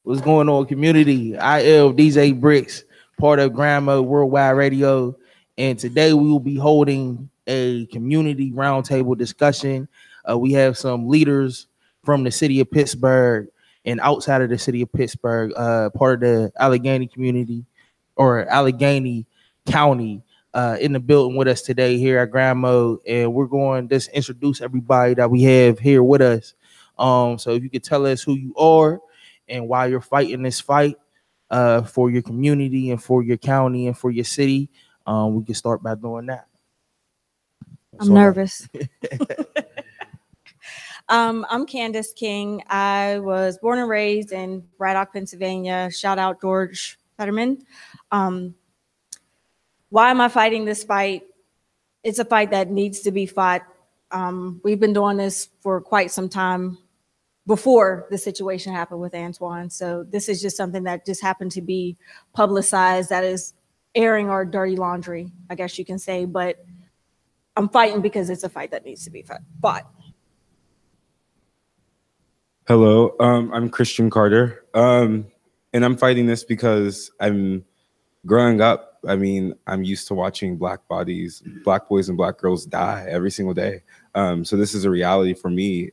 What's going on, community? I am DJ Bricks, part of Grandma Worldwide Radio, and today we will be holding a community roundtable discussion. We have some leaders from the city of Pittsburgh and outside of the city of Pittsburgh, part of the Allegheny community or Allegheny County, in the building with us today here at Grandma, and we're going to just introduce everybody that we have here with us. So if you could tell us who you are and why you're fighting this fight for your community and for your county and for your city, we can start by doing that. I'm nervous. I'm Candace King. I was born and raised in Braddock, Pennsylvania. Shout out George Fetterman. Why am I fighting this fight? It's a fight that needs to be fought. We've been doing this for quite some time before the situation happened with Antoine. So this is just something that just happened to be publicized that is airing our dirty laundry, I guess you can say. But I'm fighting because it's a fight that needs to be fought. Hello, I'm Christian Carter, and I'm fighting this because I'm growing up. I mean, I'm used to watching black bodies, black boys and black girls die every single day. So this is a reality for me.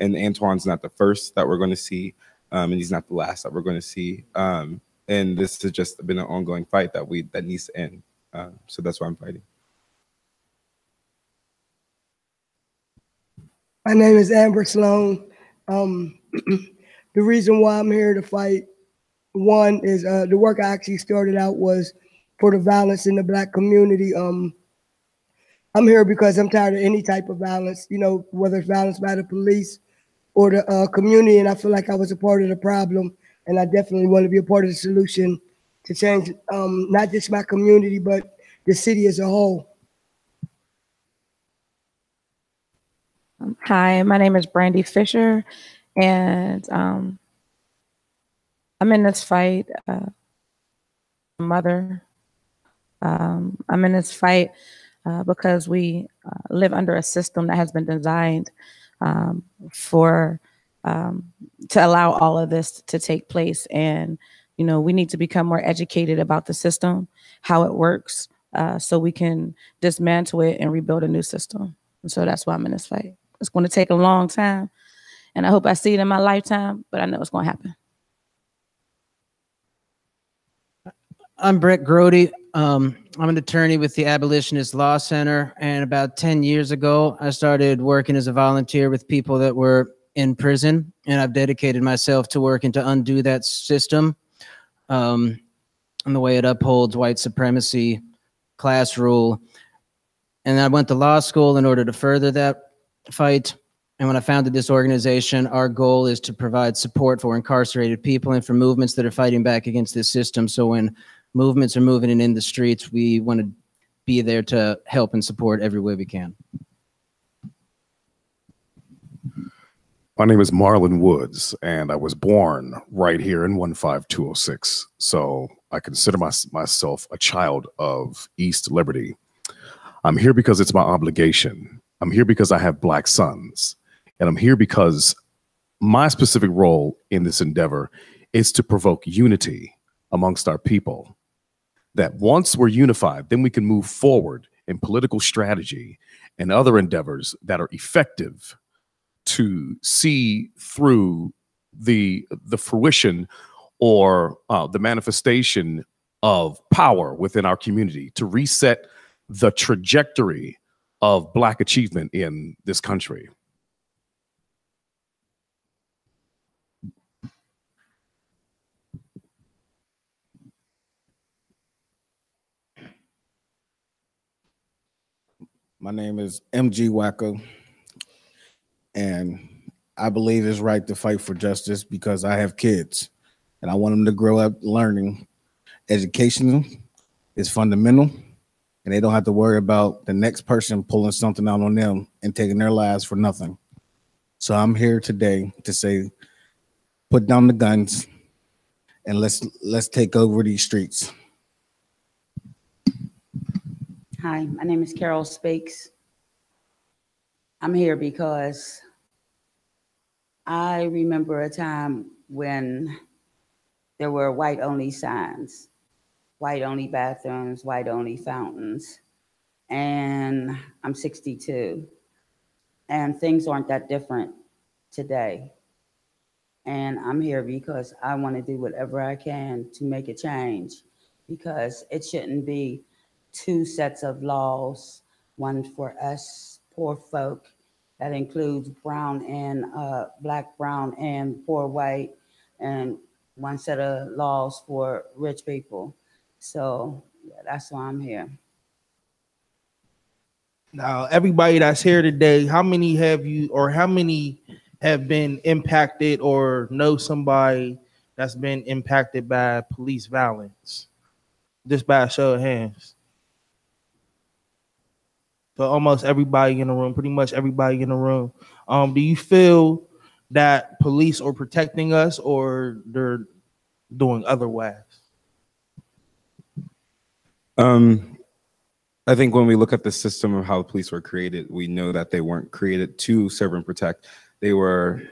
And Antoine's not the first that we're going to see, and he's not the last that we're going to see. And this has just been an ongoing fight that needs to end. So that's why I'm fighting. My name is Amber Sloan. The reason why I'm here to fight, one is the work I actually started out was for the violence in the black community. I'm here because I'm tired of any type of violence, you know, whether it's violence by the police or the community, and I feel like I was a part of the problem, and I definitely want to be a part of the solution to change not just my community, but the city as a whole. Hi, my name is Brandy Fisher, and I'm in this fight. Mother, I'm in this fight because we live under a system that has been designed for to allow all of this to take place. And, you know, we need to become more educated about the system, how it works, so we can dismantle it and rebuild a new system. And so that's why I'm in this fight. It's going to take a long time, and I hope I see it in my lifetime, but I know it's going to happen. I'm Brett Grody. I'm an attorney with the Abolitionist Law Center, and about 10 years ago, I started working as a volunteer with people that were in prison, and I've dedicated myself to working to undo that system and the way it upholds white supremacy, class rule. And I went to law school in order to further that fight. And when I founded this organization, our goal is to provide support for incarcerated people and for movements that are fighting back against this system. So when movements are moving in the streets, we want to be there to help and support every way we can. My name is Marlon Woods, and I was born right here in 15206. So I consider myself a child of East Liberty. I'm here because it's my obligation. I'm here because I have black sons, and I'm here because my specific role in this endeavor is to provoke unity amongst our people. That once we're unified, then we can move forward in political strategy and other endeavors that are effective to see through the fruition or the manifestation of power within our community, to reset the trajectory of Black achievement in this country. My name is MG Wacko, and I believe it's right to fight for justice because I have kids, and I want them to grow up learning education is fundamental, and they don't have to worry about the next person pulling something out on them and taking their lives for nothing. So I'm here today to say, put down the guns and let's take over these streets. Hi, my name is Carol Spakes. I'm here because I remember a time when there were white-only signs, white-only bathrooms, white-only fountains. And I'm 62. And things aren't that different today. And I'm here because I want to do whatever I can to make a change, because it shouldn't be two sets of laws, one for us poor folk that includes brown and black, brown, and poor white, and one set of laws for rich people. So yeah, that's why I'm here. Now, everybody that's here today, how many have been impacted or know somebody that's been impacted by police violence? Just by a show of hands. So almost everybody in the room, pretty much everybody in the room. Do you feel that police are protecting us or they're doing otherwise? I think when we look at the system of how the police were created, we know that they weren't created to serve and protect. They were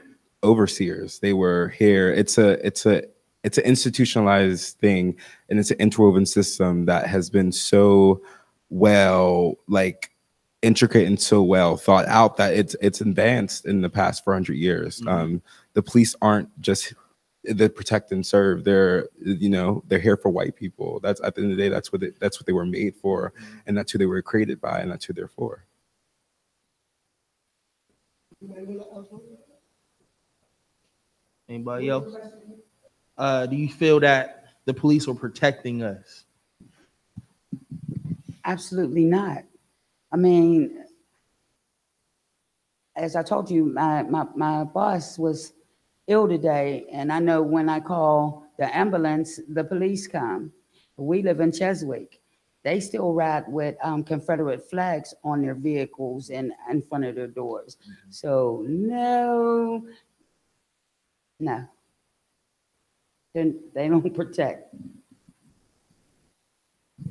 overseers. They were here. It's an institutionalized thing, and it's an interwoven system that has been so well, like, intricate and so well thought out that it's advanced in the past 400 years. Mm-hmm. The police aren't just they protect and serve. They're here for white people. That's at the end of the day, that's what they were made for, and that's who they were created by, and that's who they're for. Anybody else? Do you feel that the police are protecting us? Absolutely not. I mean, as I told you, my boss was ill today, and I know when I call the ambulance, the police come. We live in Cheswick. They still ride with Confederate flags on their vehicles and in front of their doors. So no, they don't protect.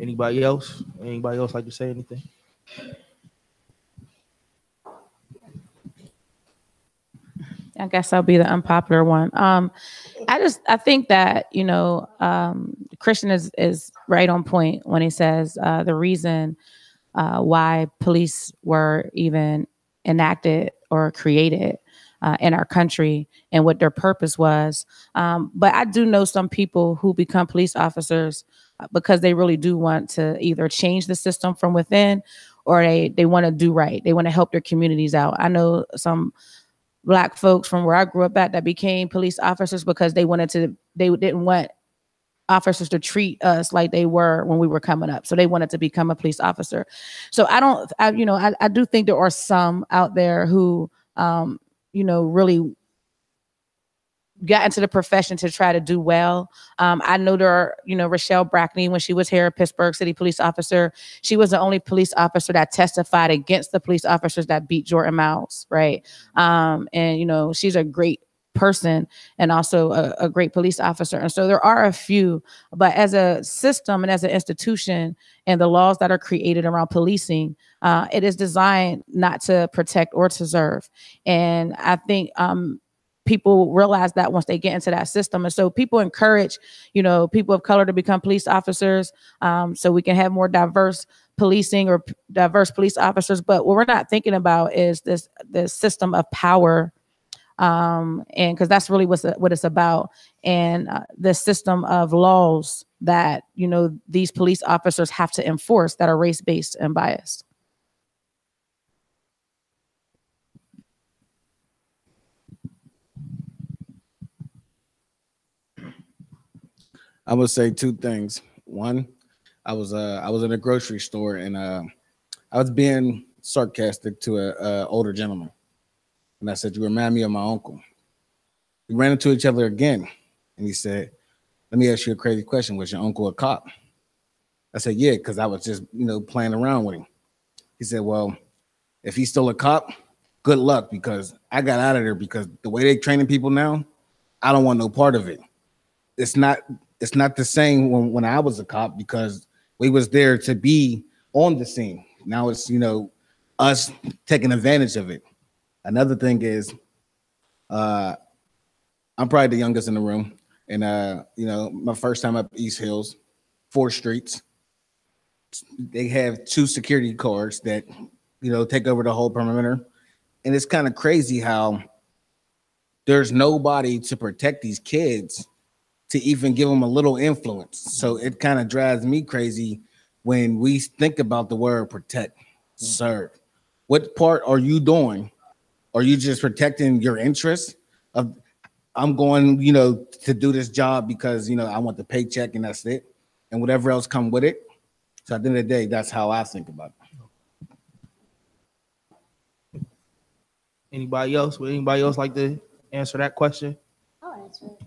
Anybody else? Anybody else like to say anything? I guess I'll be the unpopular one. I think that, Christian is right on point when he says the reason why police were even enacted or created in our country and what their purpose was. But I do know some people who become police officers because they really do want to either change the system from within, or they want to do right. They want to help their communities out. I know some Black folks from where I grew up at that became police officers because they didn't want officers to treat us like they were when we were coming up. So they wanted to become a police officer. So I do think there are some out there who, really got into the profession to try to do well. I know there are, Rochelle Brackney, when she was here, Pittsburgh City police officer, she was the only police officer that testified against the police officers that beat Jordan Miles, right? And she's a great person and also a great police officer. And so there are a few, but as a system and as an institution and the laws that are created around policing, it is designed not to protect or to serve. And I think people realize that once they get into that system. And so people encourage, people of color to become police officers so we can have more diverse policing or diverse police officers. But what we're not thinking about is this system of power. And because that's really what it's about. And the system of laws that, these police officers have to enforce that are race-based and biased. I would say two things. One, I was in a grocery store and I was being sarcastic to a older gentleman, and I said, "You remind me of my uncle." We ran into each other again, and he said, "Let me ask you a crazy question. Was your uncle a cop?" I said, "Yeah," because I was just playing around with him. He said, "Well, if he's still a cop, good luck, because I got out of there because the way they training people now, I don't want no part of it. It's not the same when I was a cop, because we was there to be on the scene. Now it's, us taking advantage of it." Another thing is, I'm probably the youngest in the room. And my first time up East Hills, 4 streets. They have 2 security cars that, take over the whole perimeter. And it's kind of crazy how there's nobody to protect these kids to even give them a little influence. So it kind of drives me crazy when we think about the word protect, serve. What part are you doing? Are you just protecting your interests of, I'm going, to do this job because, I want the paycheck and that's it. And whatever else come with it. So at the end of the day, that's how I think about it. Anybody else? Would anybody else like to answer that question? I'll answer it.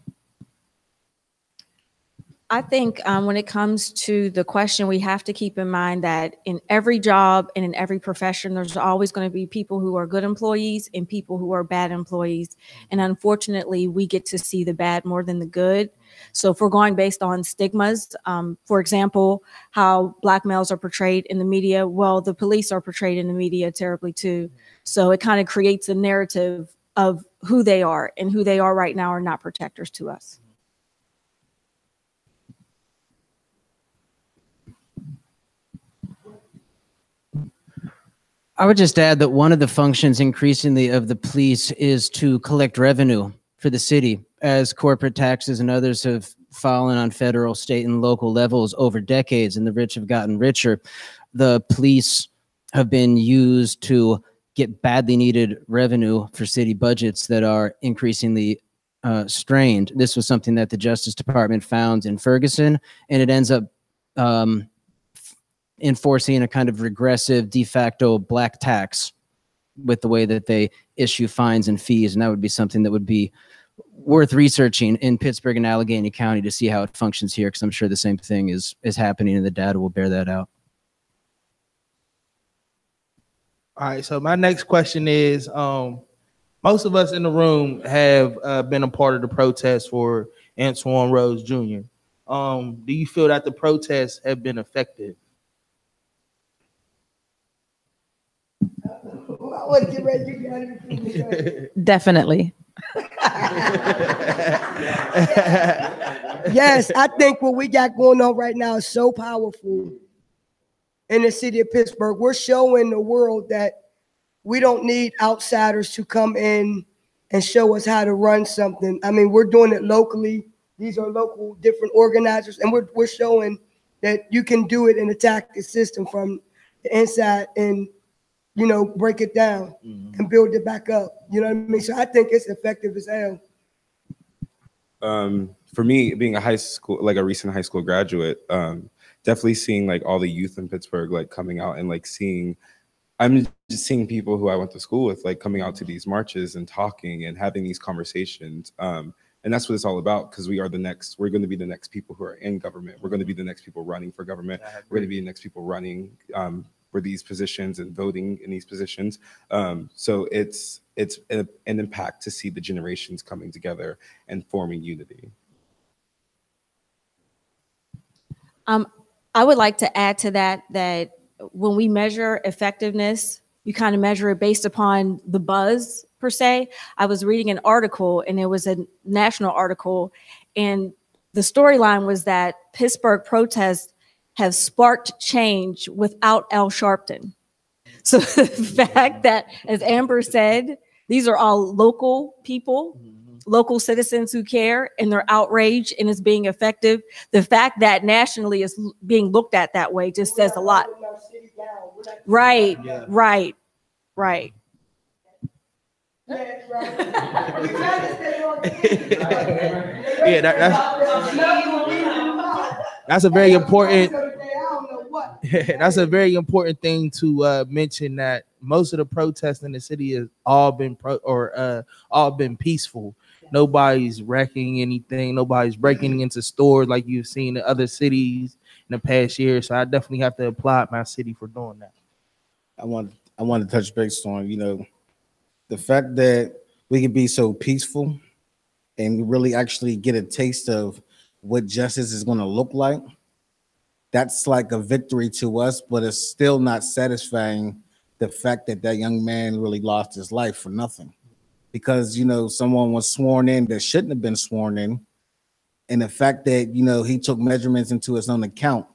I think when it comes to the question, we have to keep in mind that in every job and in every profession, there's always going to be people who are good employees and people who are bad employees. And unfortunately, we get to see the bad more than the good. So if we're going based on stigmas, for example, how Black males are portrayed in the media, well, the police are portrayed in the media terribly too. So it kind of creates a narrative of who they are, and who they are right now are not protectors to us. I would just add that one of the functions increasingly of the police is to collect revenue for the city, as corporate taxes and others have fallen on federal, state, and local levels over decades, and the rich have gotten richer. The police have been used to get badly needed revenue for city budgets that are increasingly strained. This was something that the Justice Department found in Ferguson, and it ends up enforcing a kind of regressive de facto black tax with the way that they issue fines and fees. And that would be something that would be worth researching in Pittsburgh and Allegheny County to see how it functions here, because I'm sure the same thing is happening and the data will bear that out. All right, so my next question is, most of us in the room have been a part of the protest for Antoine Rose Jr. Do you feel that the protests have been effective? Definitely. Yes, I think what we got going on right now is so powerful in the city of Pittsburgh. We're showing the world that we don't need outsiders to come in and show us how to run something. I mean, we're doing it locally. These are local different organizers, and we're showing that you can do it and attack the system from the inside and, break it down and build it back up. You know what I mean? So I think it's effective as hell. For me, being a recent high school graduate, definitely seeing like all the youth in Pittsburgh like coming out and like I'm just seeing people who I went to school with like coming out to these marches and talking and having these conversations. And that's what it's all about, because we're going to be the next people who are in government. We're going to be the next people running for government. We're going to be the next people running for these positions and voting in these positions. So it's an impact to see the generations coming together and forming unity. I would like to add to that when we measure effectiveness, you kind of measure it based upon the buzz per se. I was reading an article, and it was a national article, and the storyline was that Pittsburgh protests have sparked change without Al Sharpton. So the fact that, as Amber said, these are all local people, local citizens who care, and they're outraged and is being effective. The fact that nationally is being looked at that way just says a lot. Right, yeah. right. Yeah, that's a very important. That's a very important thing to mention, that most of the protests in the city has all been peaceful. Nobody's wrecking anything. Nobody's breaking into stores like you've seen in other cities in the past year. So I definitely have to applaud my city for doing that. I want to touch base on, the fact that we can be so peaceful and really actually get a taste of what justice is going to look like. That's like a victory to us, but it's still not satisfying the fact that that young man really lost his life for nothing. Because, someone was sworn in that shouldn't have been sworn in, And the fact that, you know, he took measurements into his own account.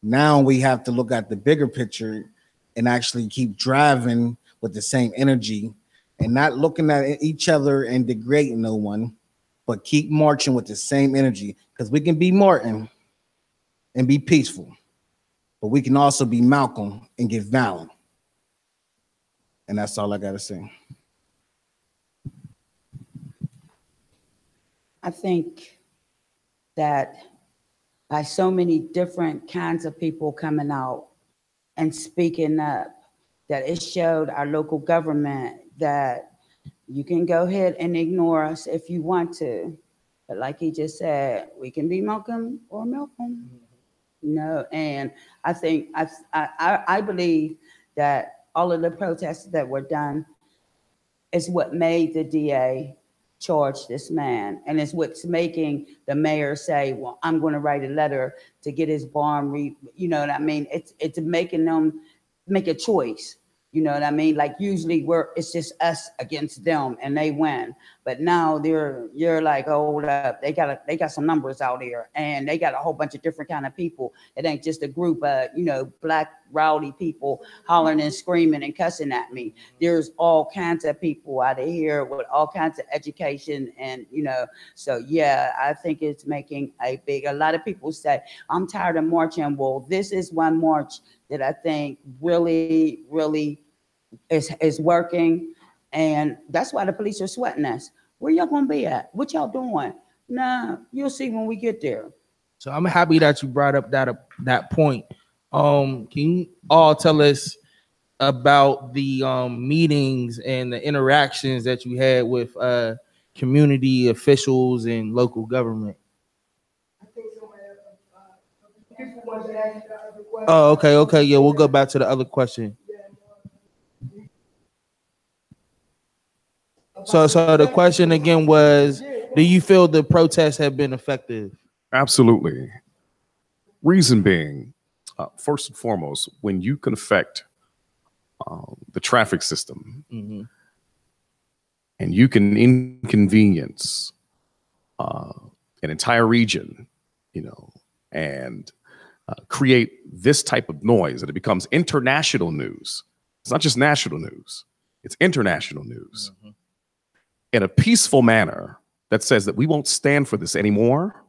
Now we have to look at the bigger picture and actually keep driving with the same energy and not looking at each other and degrading no one, but keep marching with the same energy, because we can be Martin and be peaceful, but we can also be Malcolm and get violent. And that's all I got to say. I think that by so many different kinds of people coming out and speaking up, that it showed our local government that you can go ahead and ignore us if you want to. But like he just said, we can be Malcolm or Malcolm. You know, and I think I believe that all of the protests that were done is what made the DA charge this man, and it's what's making the mayor say, well, I'm going to write a letter to get his bond you know what I mean? It's making them make a choice. You know what I mean? Like usually it's just us against them and they win. But now you're like, hold up, they got some numbers out here, and they got a whole bunch of different kind of people. It ain't just a group of, you know, black rowdy people hollering and screaming and cussing at me. There's all kinds of people out of here with all kinds of education, and you know, so yeah, I think it's making a lot of people say, I'm tired of marching. Well, this is one march that I think really, really is working, and that's why the police are sweating us. Where y'all gonna be at? What y'all doing? Nah, you'll see when we get there. So I'm happy that you brought up that point. Can you all tell us about the meetings and the interactions that you had with community officials and local government? I think somebody people want to ask the other question. Oh, okay, yeah, we'll go back to the other question. So the question again was, do you feel the protests have been effective? Absolutely. Reason being, first and foremost, when you can affect the traffic system, Mm-hmm. and you can inconvenience an entire region, you know, and create this type of noise, that it becomes international news. It's not just national news, it's international news. Mm-hmm. In a peaceful manner that says that we won't stand for this anymore,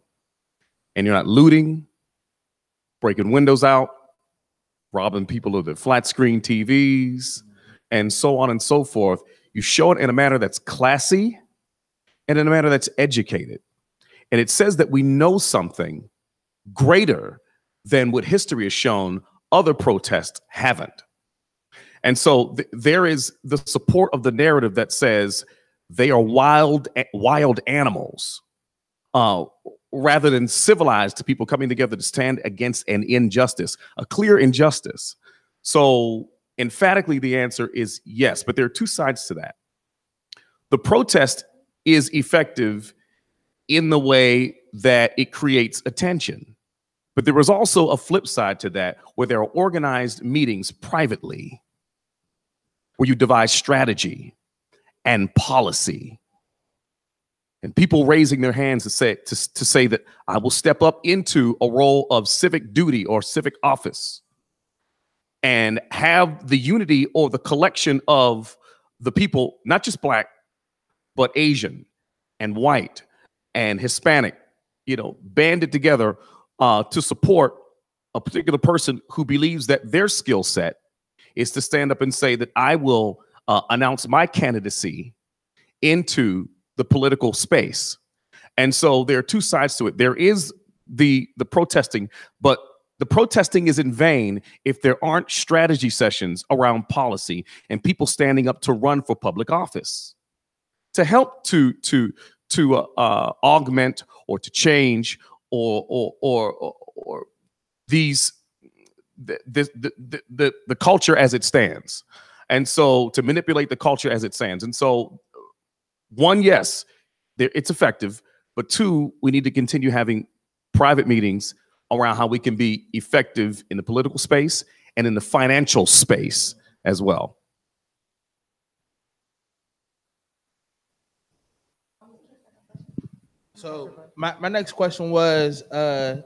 and you're not looting, breaking windows out, robbing people of their flat screen TVs, and so on and so forth. You show it in a manner that's classy and in a manner that's educated. And it says that we know something greater than what history has shown other protests haven't. And so there is the support of the narrative that says they are wild animals, rather than civilized people coming together to stand against an injustice, a clear injustice. So emphatically, the answer is yes, but there are two sides to that. The protest is effective in the way that it creates attention, but there is also a flip side to that, where there are organized meetings privately, where you devise strategy and policy, and people raising their hands to say that I will step up into a role of civic duty or civic office, and have the unity or the collection of the people, not just black, but Asian and white and Hispanic, you know, banded together to support a particular person who believes that their skill set is to stand up and say that I will announce my candidacy into the political space. And so there are two sides to it. There is the protesting, but the protesting is in vain if there aren't strategy sessions around policy and people standing up to run for public office, to help to augment or to change or these the culture as it stands. And so to manipulate the culture as it stands. And so one, yes, it's effective, but two, we need to continue having private meetings around how we can be effective in the political space and in the financial space as well. So my next question was, can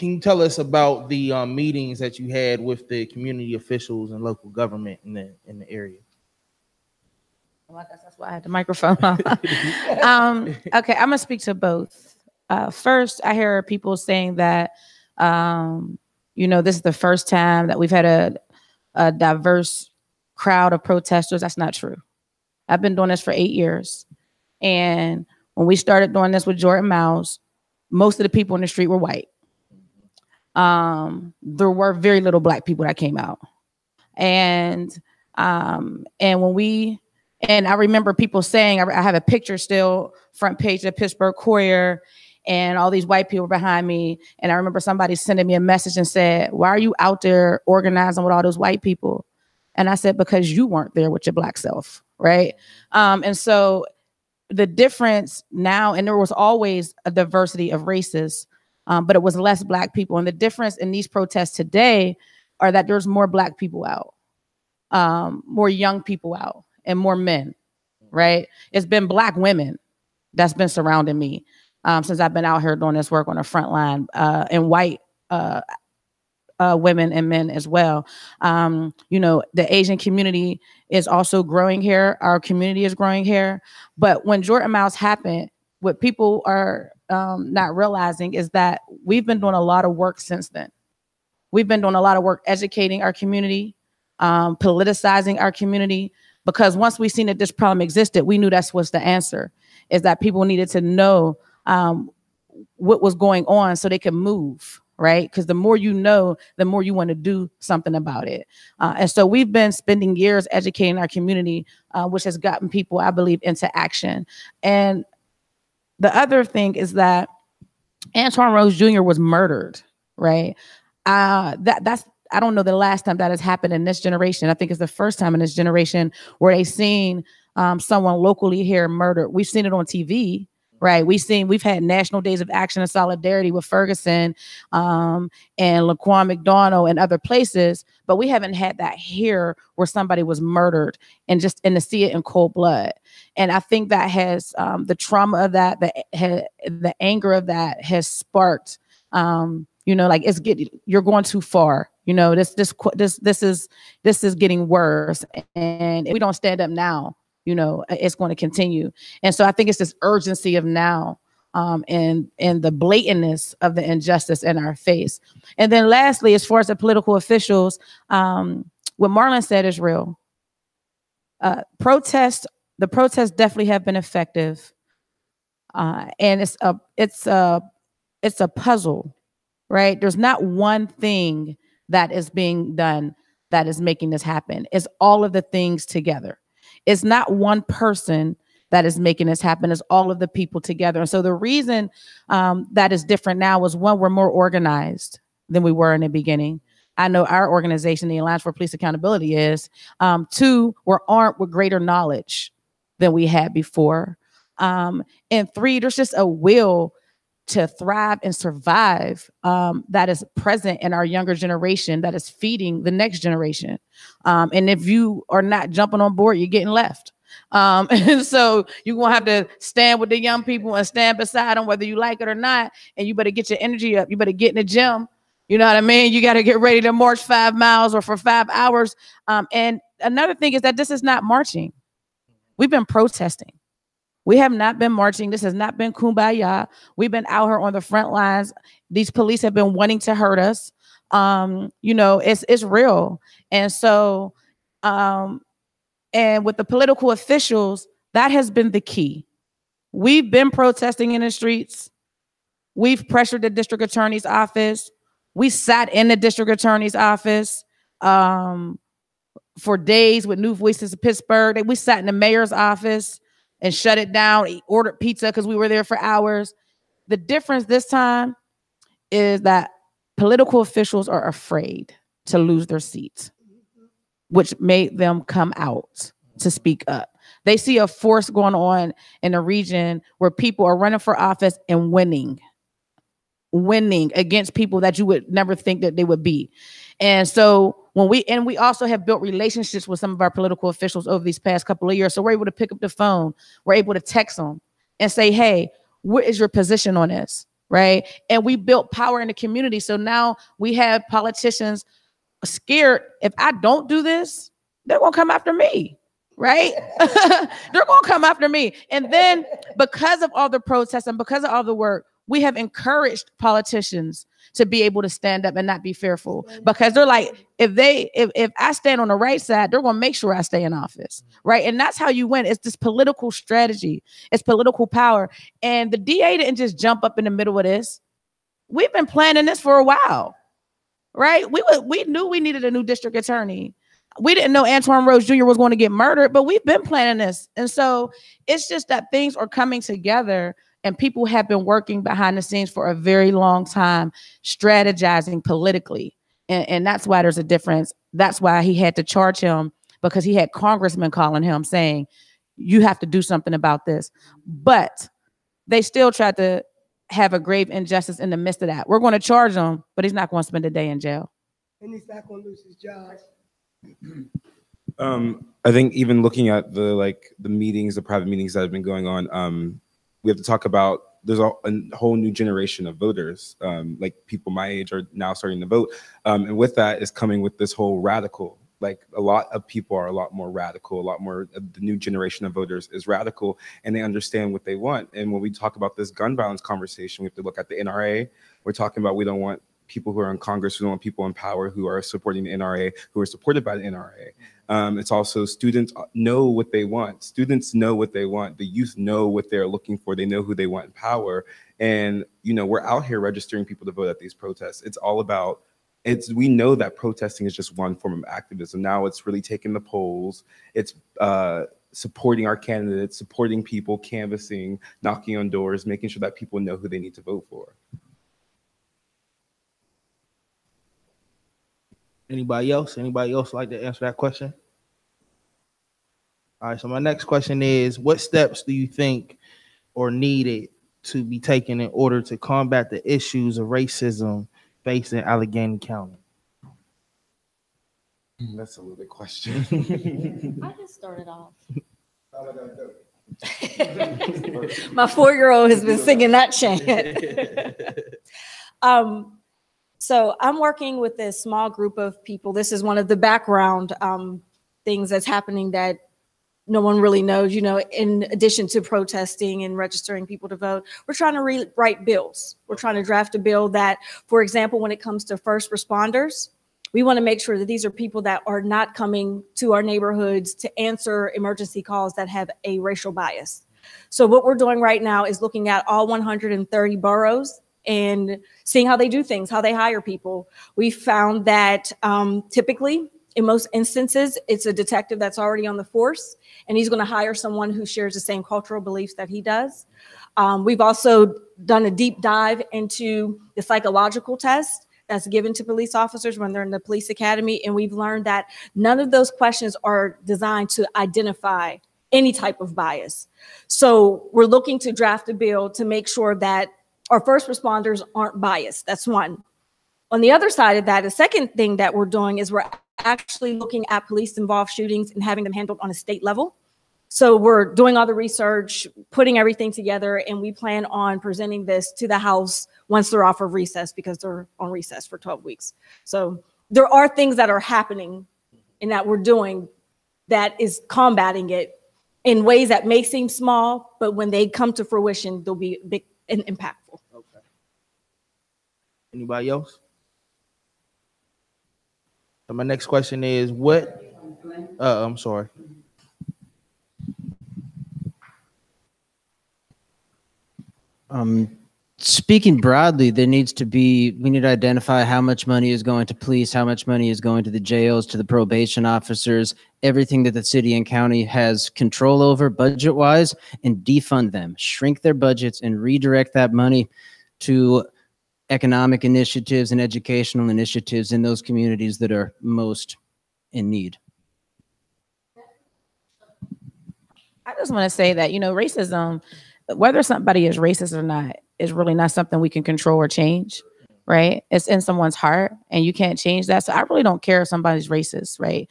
you tell us about the meetings that you had with the community officials and local government in the area? Well, I guess that's why I had the microphone on. Okay, I'm gonna speak to both. First, I hear people saying that, this is the first time that we've had a diverse crowd of protesters. That's not true. I've been doing this for 8 years. And when we started doing this with Jordan Mouse, most of the people in the street were white. There were very little Black people that came out. And I remember people saying, I have a picture still, front page of the Pittsburgh Courier, and all these white people behind me. And I remember somebody sending me a message and said, "Why are you out there organizing with all those white people?" And I said, "Because you weren't there with your Black self," right? And so the difference now, and there was always a diversity of races, but it was less Black people. And the difference in these protests today are that there's more Black people out, more young people out, and more men, right? It's been Black women that's been surrounding me since I've been out here doing this work on the front line, and white women and men as well. The Asian community is also growing here. Our community is growing here. But when Jordan Mouse happened, what people are not realizing is that we've been doing a lot of work since then. We've been doing a lot of work educating our community, politicizing our community, because once we seen that this problem existed, we knew that's what's the answer, is that people needed to know what was going on so they could move, right? Because the more you know, the more you want to do something about it. And so we've been spending years educating our community, which has gotten people, I believe, into action. And the other thing is that Antoine Rose Jr. was murdered, right? That's I don't know the last time that has happened in this generation. I think it's the first time in this generation where they've seen someone locally here murdered. We've seen it on TV, right? We've had national days of action and solidarity with Ferguson and Laquan McDonald and other places, but we haven't had that here where somebody was murdered and to see it in cold blood. And I think that has the trauma of that, the anger of that has sparked. You're going too far. This is getting worse, and if we don't stand up now, it's going to continue. And so I think it's this urgency of now, and the blatantness of the injustice in our face. And then lastly, as far as the political officials, what Marlon said is real. The protests definitely have been effective, and it's a puzzle, right? There's not one thing that is being done that is making this happen. It's all of the things together. It's not one person that is making this happen. It's all of the people together. And so the reason that is different now is, one, we're more organized than we were in the beginning. I know our organization, the Alliance for Police Accountability, is. Two, we're armed with greater knowledge than we had before. And three, there's just a will to thrive and survive that is present in our younger generation, that is feeding the next generation. And if you are not jumping on board, you're getting left. And so you're going to have to stand with the young people and stand beside them, whether you like it or not. And you better get your energy up. You better get in the gym. You know what I mean? You got to get ready to march 5 miles or for 5 hours. And another thing is that this is not marching. We've been protesting. We have not been marching. This has not been kumbaya. We've been out here on the front lines. These police have been wanting to hurt us. It's real. And so, and with the political officials, that has been the key. We've been protesting in the streets. We've pressured the district attorney's office. We sat in the district attorney's office for days with New Voices of Pittsburgh. We sat in the mayor's office and shut it down, ordered pizza because we were there for hours. The difference this time is that political officials are afraid to lose their seats, which made them come out to speak up. They see a force going on in a region where people are running for office and winning against people that you would never think that they would be. And so we also have built relationships with some of our political officials over these past couple of years. So we're able to pick up the phone. We're able to text them and say, hey, what is your position on this? Right. And we built power in the community. So now we have politicians scared. If I don't do this, they're going to come after me. Right. They're going to come after me. And then because of all the protests and because of all the work, we have encouraged politicians to be able to stand up and not be fearful, because they're like, if I stand on the right side, they're going to make sure I stay in office. Right. And that's how you win. It's this political strategy. It's political power. And the DA didn't just jump up in the middle of this. We've been planning this for a while. Right. We knew we needed a new district attorney. We didn't know Antoine Rose Jr. was going to get murdered, but we've been planning this. And so it's just that things are coming together, and people have been working behind the scenes for a very long time, strategizing politically. And that's why there's a difference. That's why he had to charge him, because he had congressmen calling him saying, you have to do something about this. But they still tried to have a grave injustice in the midst of that. We're going to charge him, but he's not going to spend a day in jail. And he's not going to lose his job. I think even looking at the meetings, the private meetings that have been going on, we have to talk about, there's a whole new generation of voters, like people my age are now starting to vote. And with that is coming with this whole radical, like a lot of people are a lot more radical, a lot more of the new generation of voters is radical, and they understand what they want. And when we talk about this gun violence conversation, we have to look at the NRA. We're talking about, we don't want people who are in Congress, we don't want people in power who are supporting the NRA, who are supported by the NRA. It's also students know what they want. Students know what they want. The youth know what they're looking for. They know who they want in power. And, we're out here registering people to vote at these protests. It's all about, we know that protesting is just one form of activism. Now it's really taking the polls. It's supporting our candidates, supporting people, canvassing, knocking on doors, making sure that people know who they need to vote for. Anybody else like to answer that question? All right, so my next question is, what steps do you think are needed to be taken in order to combat the issues of racism facing Allegheny County? That's a loaded question. I just started off. My 4-year-old has been singing that chant. So I'm working with this small group of people. This is one of the background things that's happening that no one really knows, in addition to protesting and registering people to vote. We're trying to rewrite bills. We're trying to draft a bill that, for example, when it comes to first responders, we want to make sure that these are people that are not coming to our neighborhoods to answer emergency calls that have a racial bias. So what we're doing right now is looking at all 130 boroughs and seeing how they do things, how they hire people. We found that typically, in most instances, it's a detective that's already on the force, and he's going to hire someone who shares the same cultural beliefs that he does. We've also done a deep dive into the psychological test that's given to police officers when they're in the police academy, and we've learned that none of those questions are designed to identify any type of bias. So we're looking to draft a bill to make sure that our first responders aren't biased. That's one. On the other side of that, the second thing that we're doing is we're actually looking at police-involved shootings and having them handled on a state level. So we're doing all the research, putting everything together, and we plan on presenting this to the House once they're off of recess, because they're on recess for 12 weeks. So there are things that are happening and that we're doing that is combating it in ways that may seem small, but when they come to fruition, they'll be big and impactful. Okay. Anybody else? So my next question is, I'm sorry. Speaking broadly, we need to identify how much money is going to police, how much money is going to the jails, to the probation officers, everything that the city and county has control over budget-wise, and defund them, shrink their budgets, and redirect that money to economic initiatives and educational initiatives in those communities that are most in need. I just want to say that, racism, whether somebody is racist or not, is really not something we can control or change, right? It's in someone's heart, and you can't change that. So I really don't care if somebody's racist, right?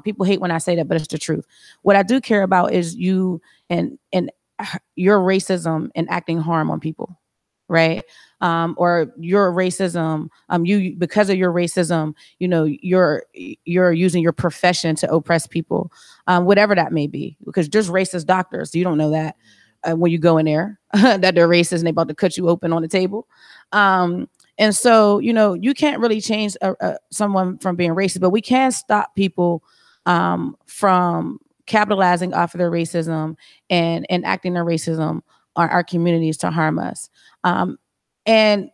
People hate when I say that, but it's the truth. What I do care about is you, and your racism and acting harm on people, right? Or your racism, you because of your racism, you know, you're using your profession to oppress people, whatever that may be. Because there's racist doctors, you don't know that when you go in there that they're racist and they about to cut you open on the table. And so, you know, you can't really change someone from being racist, but we can stop people from capitalizing off of their racism and acting their racism on our communities to harm us. And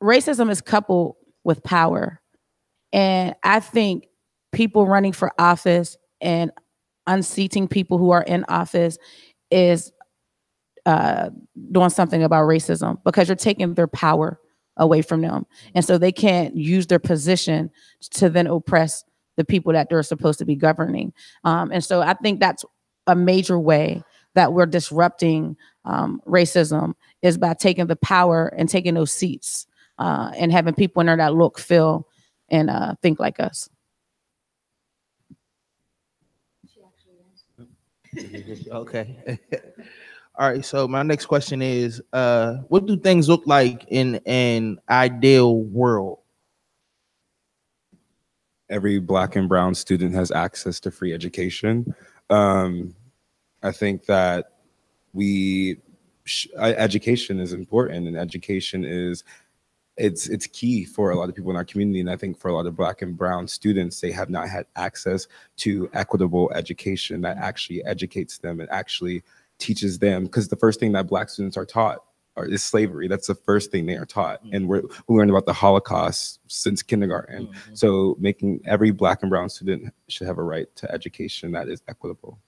racism is coupled with power. And I think people running for office and unseating people who are in office is doing something about racism, because you're taking their power away from them. And so they can't use their position to then oppress the people that they're supposed to be governing. And so I think that's a major way that we're disrupting racism, is by taking the power and taking those seats and having people in there that look, feel, and think like us. Okay. All right. So my next question is, what do things look like in an ideal world? Every Black and brown student has access to free education. I think that education is important, and education is it's key for a lot of people in our community. And I think for a lot of Black and brown students, they have not had access to equitable education that actually educates them and actually teaches them, because the first thing that Black students are taught is slavery. That's the first thing they are taught. And we learned about the Holocaust since kindergarten. So making every Black and brown student should have a right to education that is equitable.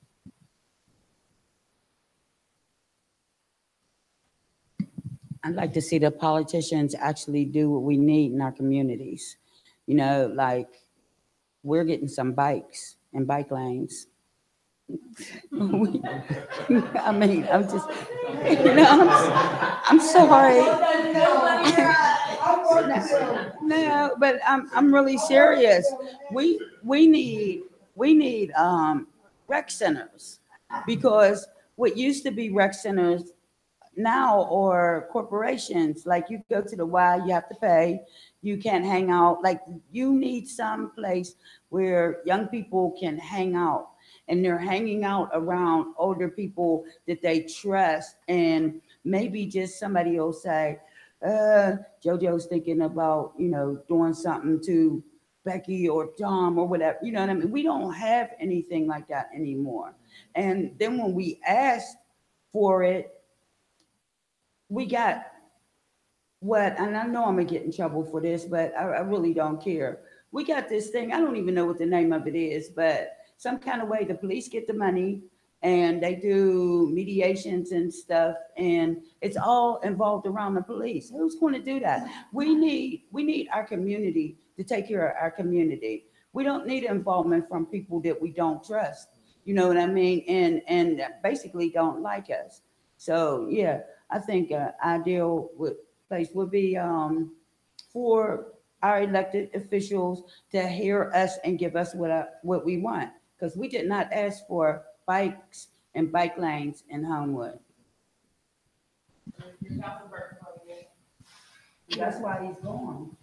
I'd like to see the politicians actually do what we need in our communities. You know, like, we're getting some bikes and bike lanes. I mean, I'm just, you know, I'm sorry. No, but I'm really serious. We need rec centers, because what used to be rec centers now or corporations, like you go to the Y, you have to pay, you can't hang out. Like, you need some place where young people can hang out, and they're hanging out around older people that they trust. And maybe just somebody will say, JoJo's thinking about, you know, doing something to Becky or Tom or whatever, you know what I mean? We don't have anything like that anymore. And then when we asked for it, we got what, and I know I'm gonna get in trouble for this, but I really don't care. We got this thing, I don't even know what the name of it is, but some kind of way the police get the money and they do mediations and stuff, and it's all involved around the police. Who's going to do that? We need our community to take care of our community. We don't need involvement from people that we don't trust. You know what I mean? And basically don't like us. So yeah, I think an ideal place would be for our elected officials to hear us and give us what we want, because we did not ask for bikes and bike lanes in Homewood. That's why he's gone.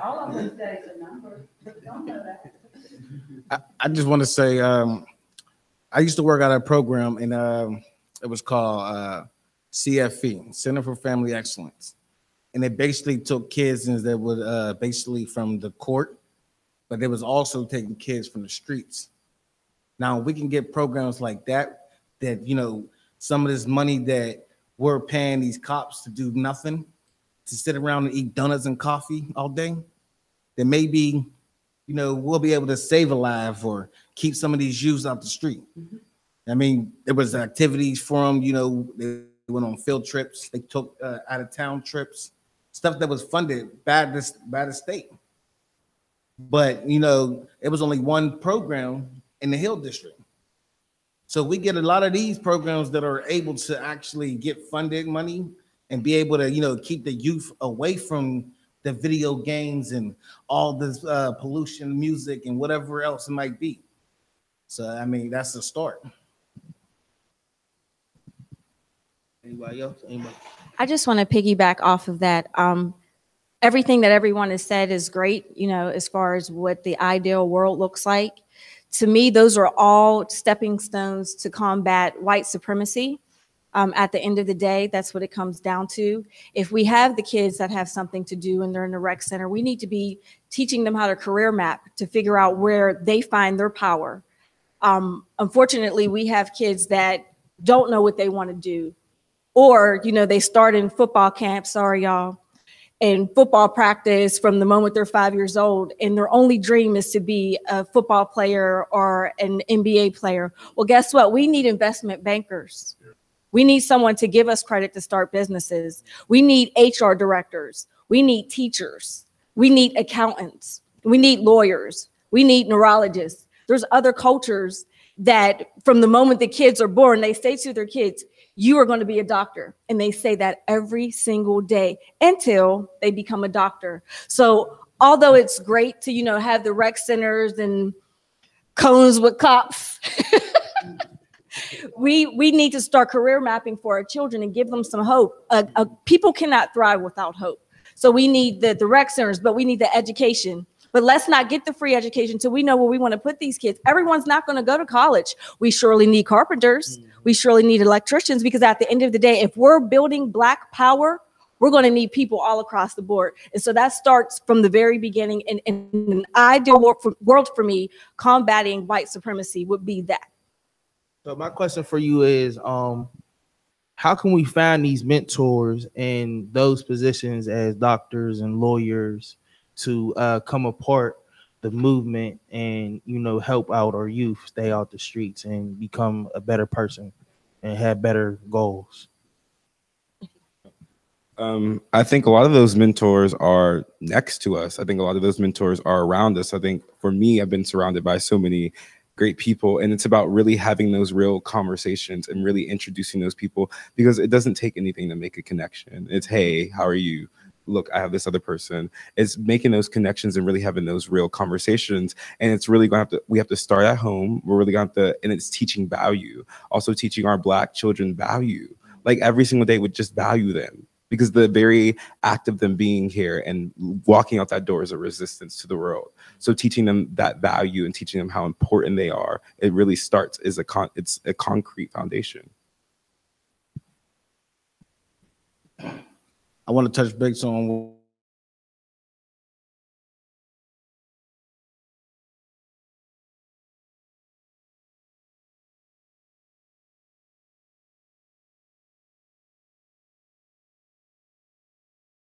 All of them say it's a number. Don't know that. I just want to say, I used to work at a program, and it was called CFE, Center for Family Excellence. And they basically took kids that were basically from the court, but they was also taking kids from the streets. Now we can get programs like that, you know, some of this money that we're paying these cops to do nothing, to sit around and eat donuts and coffee all day, then maybe, you know, we'll be able to save a life or keep some of these youths out the street. Mm-hmm. I mean, there was activities for them, you know, they went on field trips, they took out of town trips, stuff that was funded by the state. But, you know, it was only one program in the Hill District. So we get a lot of these programs that are able to actually get funded money and be able to, you know, keep the youth away from the video games and all this pollution, music, and whatever else it might be. So, I mean, that's the start. Anybody else? Anybody? I just want to piggyback off of that. Everything that everyone has said is great, as far as what the ideal world looks like. To me, those are all stepping stones to combat white supremacy. At the end of the day, that's what it comes down to. If we have the kids that have something to do and they're in the rec center, we need to be teaching them how to career map to figure out where they find their power. Unfortunately, we have kids that don't know what they want to do. Or, they start in football camp, sorry, y'all, in football practice from the moment they're 5 years old, and their only dream is to be a football player or an NBA player. Well, guess what? We need investment bankers. We need someone to give us credit to start businesses. We need HR directors. We need teachers. We need accountants. We need lawyers. We need neurologists. There's other cultures that from the moment the kids are born, they say to their kids, you are going to be a doctor. And they say that every single day until they become a doctor. So although it's great to, have the rec centers and cones with cops, we need to start career mapping for our children and give them some hope. People cannot thrive without hope. So we need the rec centers, but we need the education. But let's not get the free education until we know where we want to put these kids. Everyone's not going to go to college. We surely need carpenters. We surely need electricians, because at the end of the day, if we're building Black power, we're going to need people all across the board. And so that starts from the very beginning. And an ideal world for me, combating white supremacy would be that. So my question for you is, how can we find these mentors in those positions as doctors and lawyers to come apart the movement and help out our youth stay out the streets and become a better person and have better goals? I think a lot of those mentors are next to us. I think a lot of those mentors are around us. I think for me, I've been surrounded by so many great people, and it's about really having those real conversations and really introducing those people, because it doesn't take anything to make a connection. It's, hey, how are you? Look, I have this other person. It's making those connections and really having those real conversations. And it's really we have to start at home. We're really going to have to, and it's teaching value, also teaching our Black children value, like every single day would just value them, because the very act of them being here and walking out that door is a resistance to the world. So teaching them that value and teaching them how important they are, it really starts as it's a concrete foundation. I want to touch base on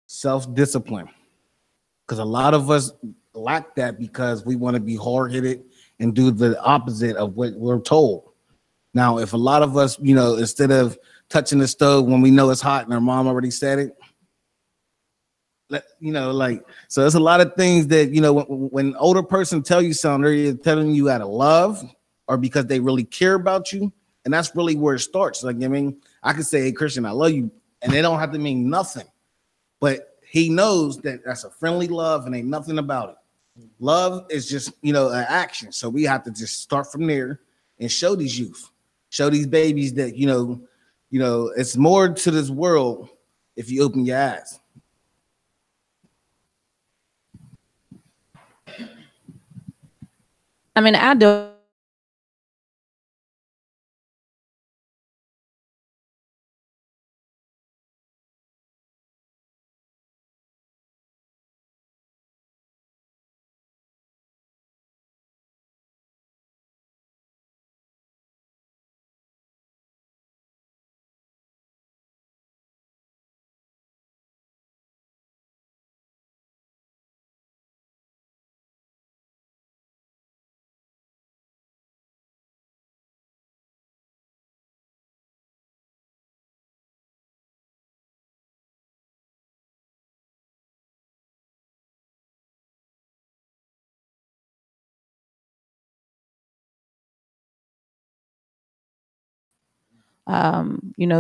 self-discipline, because a lot of us lack that because we want to be hard-headed and do the opposite of what we're told. Now, if a lot of us, instead of touching the stove when we know it's hot and our mom already said it, so there's a lot of things that, when older person tell you something, they're either telling you out of love or because they really care about you. And that's really where it starts. Like, I could say, hey, Christian, I love you. And they don't have to mean nothing. But he knows that that's a friendly love and ain't nothing about it. Love is just, an action. So we have to just start from there and show these youth, show these babies that, it's more to this world if you open your eyes. I mean, I do.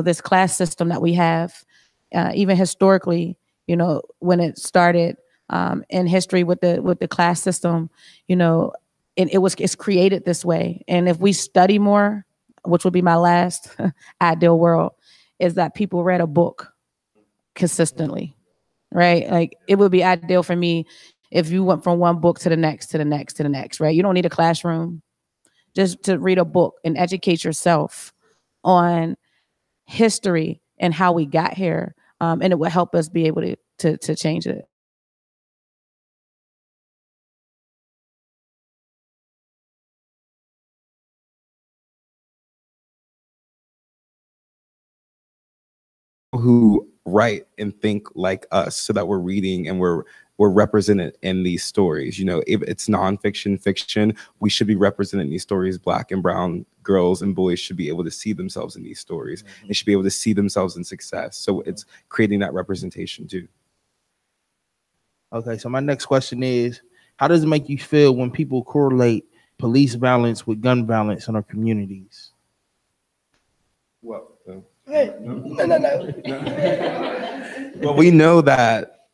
This class system that we have, even historically, when it started in history with the class system, it's created this way. And if we study more, which would be my last ideal world, is that people read a book consistently, right? Like it would be ideal for me if you went from one book to the next, to the next, to the next, right? You don't need a classroom, just to read a book and educate yourself on history and how we got here. And it would help us be able to change it. Who write and think like us, so that we're reading and we're represented in these stories. You know, if it's nonfiction, fiction, we should be represented in these stories. Black and brown girls and boys should be able to see themselves in these stories. They should be able to see themselves in success. So it's creating that representation too. Okay, so my next question is, how does it make you feel when people correlate police violence with gun violence in our communities? Well, Hey, no. well, we know that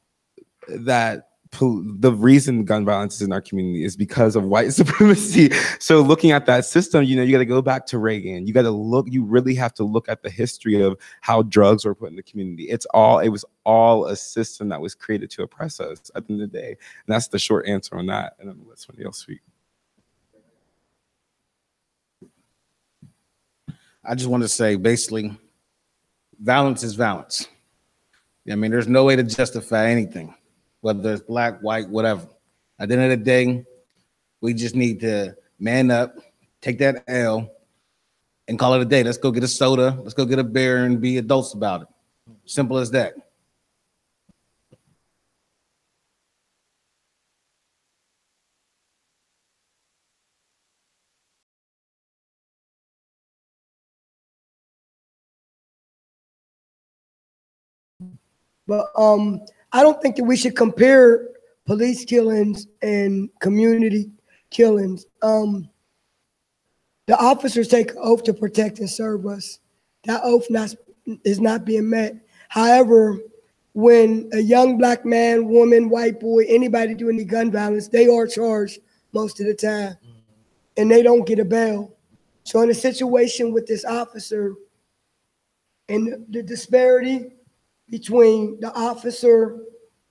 the reason gun violence is in our community is because of white supremacy. So looking at that system, you know, you got to go back to Reagan. You really have to look at the history of how drugs were put in the community. It was all a system that was created to oppress us at the end of the day. And that's the short answer on that. And I'm gonna let somebody else speak. I just want to say, basically, violence is violence. I mean, there's no way to justify anything, whether it's black, white, whatever. At the end of the day, we just need to man up, take that L, and call it a day. Let's go get a soda, let's go get a beer, and be adults about it. Simple as that. But I don't think that we should compare police killings and community killings. The officers take an oath to protect and serve us. That oath is not being met. However, when a young black man, woman, white boy, anybody doing any gun violence, they are charged most of the time, and they don't get a bail. So in a situation with this officer, and the disparity between the officer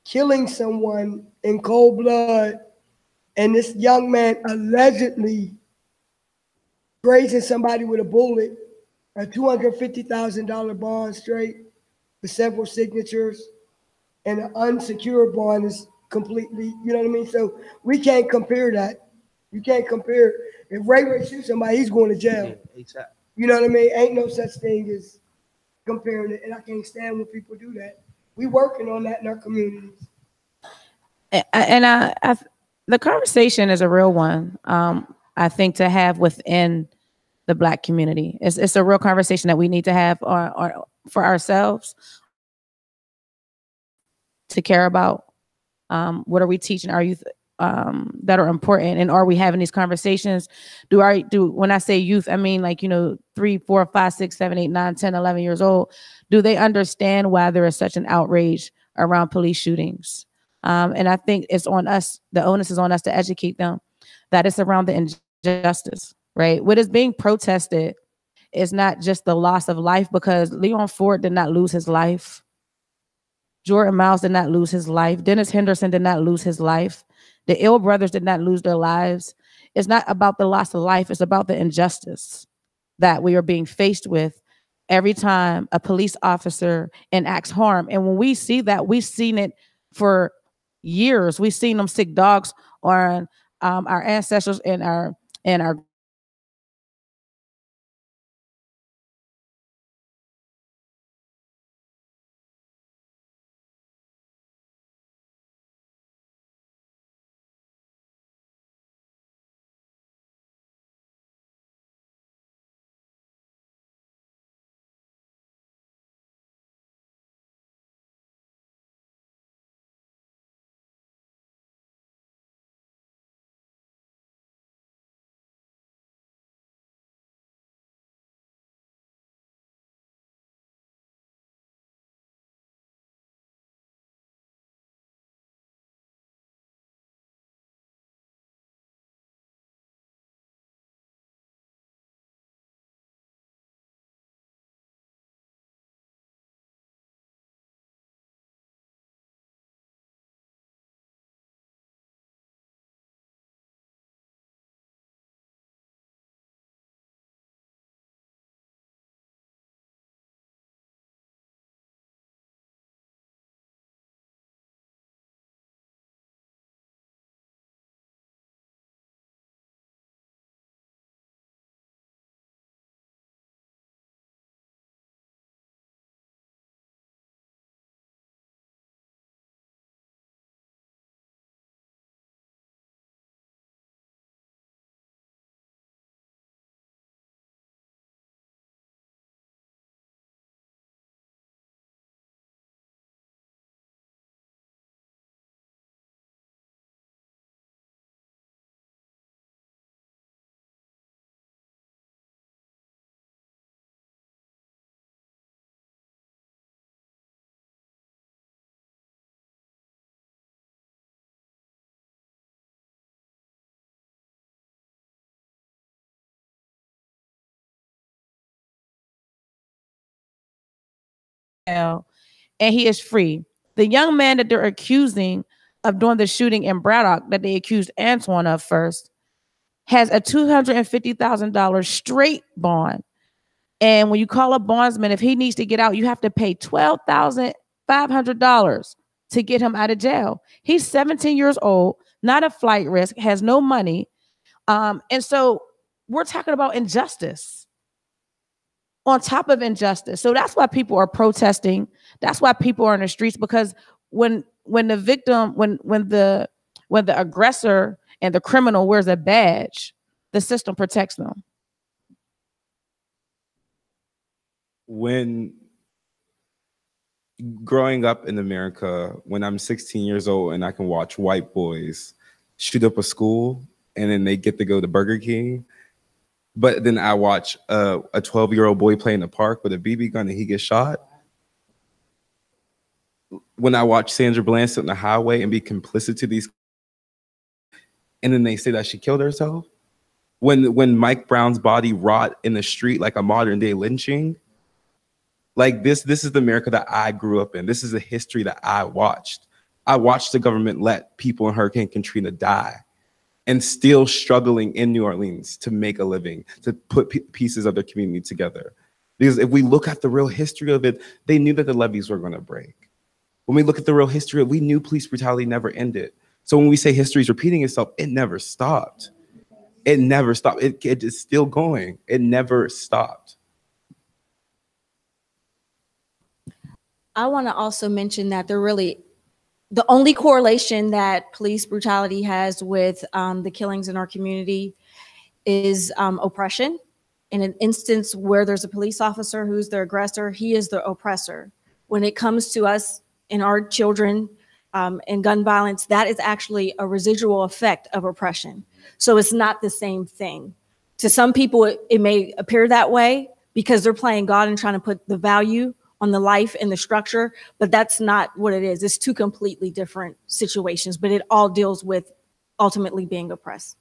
killing someone in cold blood and this young man allegedly grazing somebody with a bullet, a $250,000 bond straight with several signatures, and an unsecured bond is completely, you know what I mean? So we can't compare that. You can't compare. If Ray shoots somebody, he's going to jail. Exactly. You know what I mean? Ain't no such thing as comparing it, and I can't stand when people do that. We working on that in our communities. The conversation is a real one. I think to have within the Black community, it's a real conversation that we need to have for ourselves, to care about. What are we teaching our youth that are important, and are we having these conversations? When I say youth, I mean, like, 3, 4, 5, 6, 7, 8, 9, 10, 11 years old. Do they understand why there is such an outrage around police shootings? And I think it's on us. The onus is on us to educate them that it's around the injustice, right? What is being protested is not just the loss of life, because Leon Ford did not lose his life. Jordan Miles did not lose his life. Dennis Henderson did not lose his life. The Ill brothers did not lose their lives. It's not about the loss of life. It's about the injustice that we are being faced with every time a police officer enacts harm. And when we see that, we've seen it for years. We've seen them sick dogs on our ancestors and our jail, and he is free. The young man that they're accusing of doing the shooting in Braddock, that they accused Antoine of first, has a $250,000 straight bond. And when you call a bondsman, if he needs to get out, you have to pay $12,500 to get him out of jail. He's 17 years old, not a flight risk, has no money. And so we're talking about injustice on top of injustice. So that's why people are protesting. That's why people are in the streets, because when the victim, when the aggressor and the criminal wears a badge, the system protects them. When growing up in America, when I'm 16 years old and I can watch white boys shoot up a school and then they get to go to Burger King, but then I watch a 12-year-old boy play in the park with a BB gun and he gets shot. When I watch Sandra Bland sit on the highway and be complicit to these, and then they say that she killed herself. When Mike Brown's body rot in the street like a modern day lynching, like this is the America that I grew up in. This is the history that I watched. I watched the government let people in Hurricane Katrina die and still struggling in New Orleans to make a living, to put pieces of their community together. Because if we look at the real history of it, they knew that the levees were going to break. When we look at the real history of it, we knew police brutality never ended. So when we say history is repeating itself, it never stopped. It never stopped. It is still going. It never stopped. I want to also mention that the only correlation that police brutality has with the killings in our community is oppression. In an instance where there's a police officer who's the aggressor, he is the oppressor. When it comes to us and our children and gun violence, that is actually a residual effect of oppression. So it's not the same thing. To some people, it may appear that way because they're playing God and trying to put the value on the life and the structure, but that's not what it is. It's two completely different situations, but it all deals with ultimately being oppressed.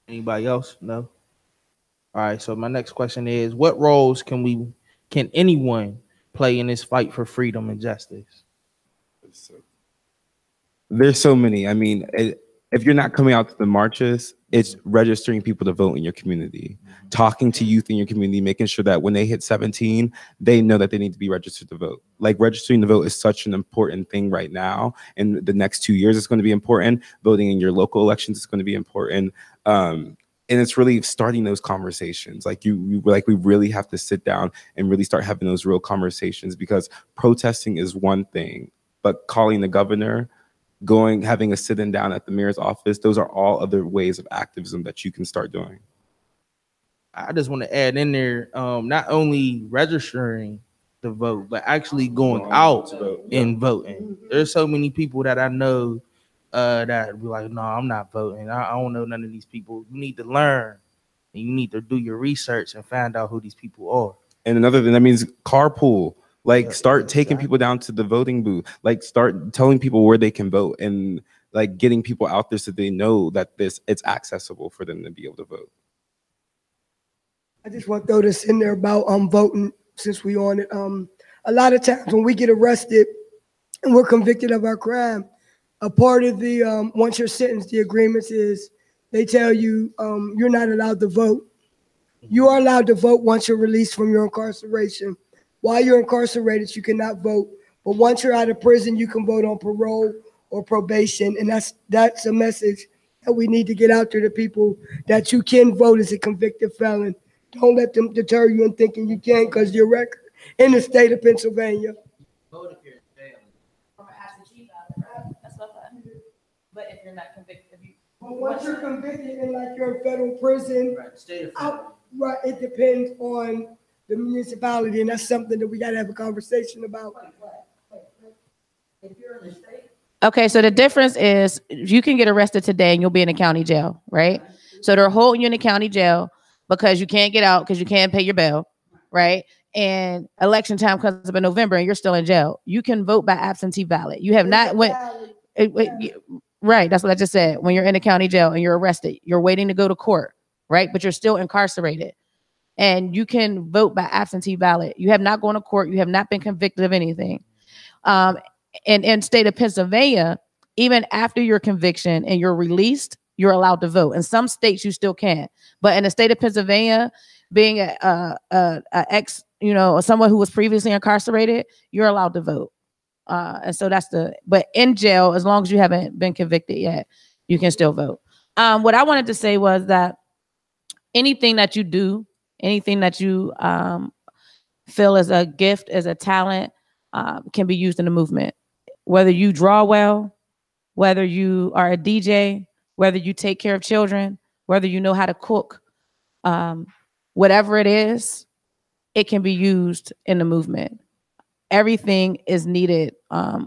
Anybody else? No? All right, so my next question is, what roles can anyone play in this fight for freedom and justice? There's so many. I mean, if you're not coming out to the marches, it's registering people to vote in your community, talking to youth in your community, making sure that when they hit 17, they know that they need to be registered to vote. Like registering to vote is such an important thing right now. And the next 2 years is going to be important. Voting in your local elections is going to be important. And it's really starting those conversations. Like we really have to sit down and really start having those real conversations, because protesting is one thing, but calling the governor, having a sit-in down at the mayor's office, those are all other ways of activism that you can start doing. I just want to add in there, not only registering to vote, but actually going out and voting. There's so many people that I know that be like, no, I'm not voting. I don't know none of these people. You need to learn and you need to do your research and find out who these people are. And another thing, that means carpool. Like start taking people down to the voting booth, like start telling people where they can vote, and like getting people out there so they know that it's accessible for them to be able to vote. I just want to throw this in there about voting, since we on it. A lot of times when we get arrested and we're convicted of our crime, a part of the once you're sentenced, the agreements is they tell you you're not allowed to vote. You are allowed to vote once you're released from your incarceration. While you're incarcerated, you cannot vote. But once you're out of prison, you can vote on parole or probation. And that's a message that we need to get out there to people, that you can vote as a convicted felon. Don't let them deter you in thinking you can't, because your record in the state of Pennsylvania. Vote if you're in jail. From an absentee ballot, that's what I thought. But if you're not convicted, but once you're convicted and like you're in federal prison, right, it depends on the municipality, and that's something that we got to have a conversation about. Okay, so the difference is you can get arrested today and you'll be in a county jail, right? So they're holding you in a county jail because you can't get out because you can't pay your bail, right? And election time comes up in November and you're still in jail. You can vote by absentee ballot. You have not went. Right, that's what I just said. When you're in a county jail and you're arrested, you're waiting to go to court, right? But you're still incarcerated. and you can vote by absentee ballot. You have not gone to court. You have not been convicted of anything. And in state of Pennsylvania, even after your conviction and you're released, you're allowed to vote. In some states, you still can't. But in the state of Pennsylvania, being a ex, someone who was previously incarcerated, you're allowed to vote. And so but in jail, as long as you haven't been convicted yet, you can still vote. What I wanted to say was that anything that you do, anything that you feel as a gift, as a talent, can be used in the movement. Whether you draw well, whether you are a DJ, whether you take care of children, whether you know how to cook, whatever it is, it can be used in the movement. Everything is needed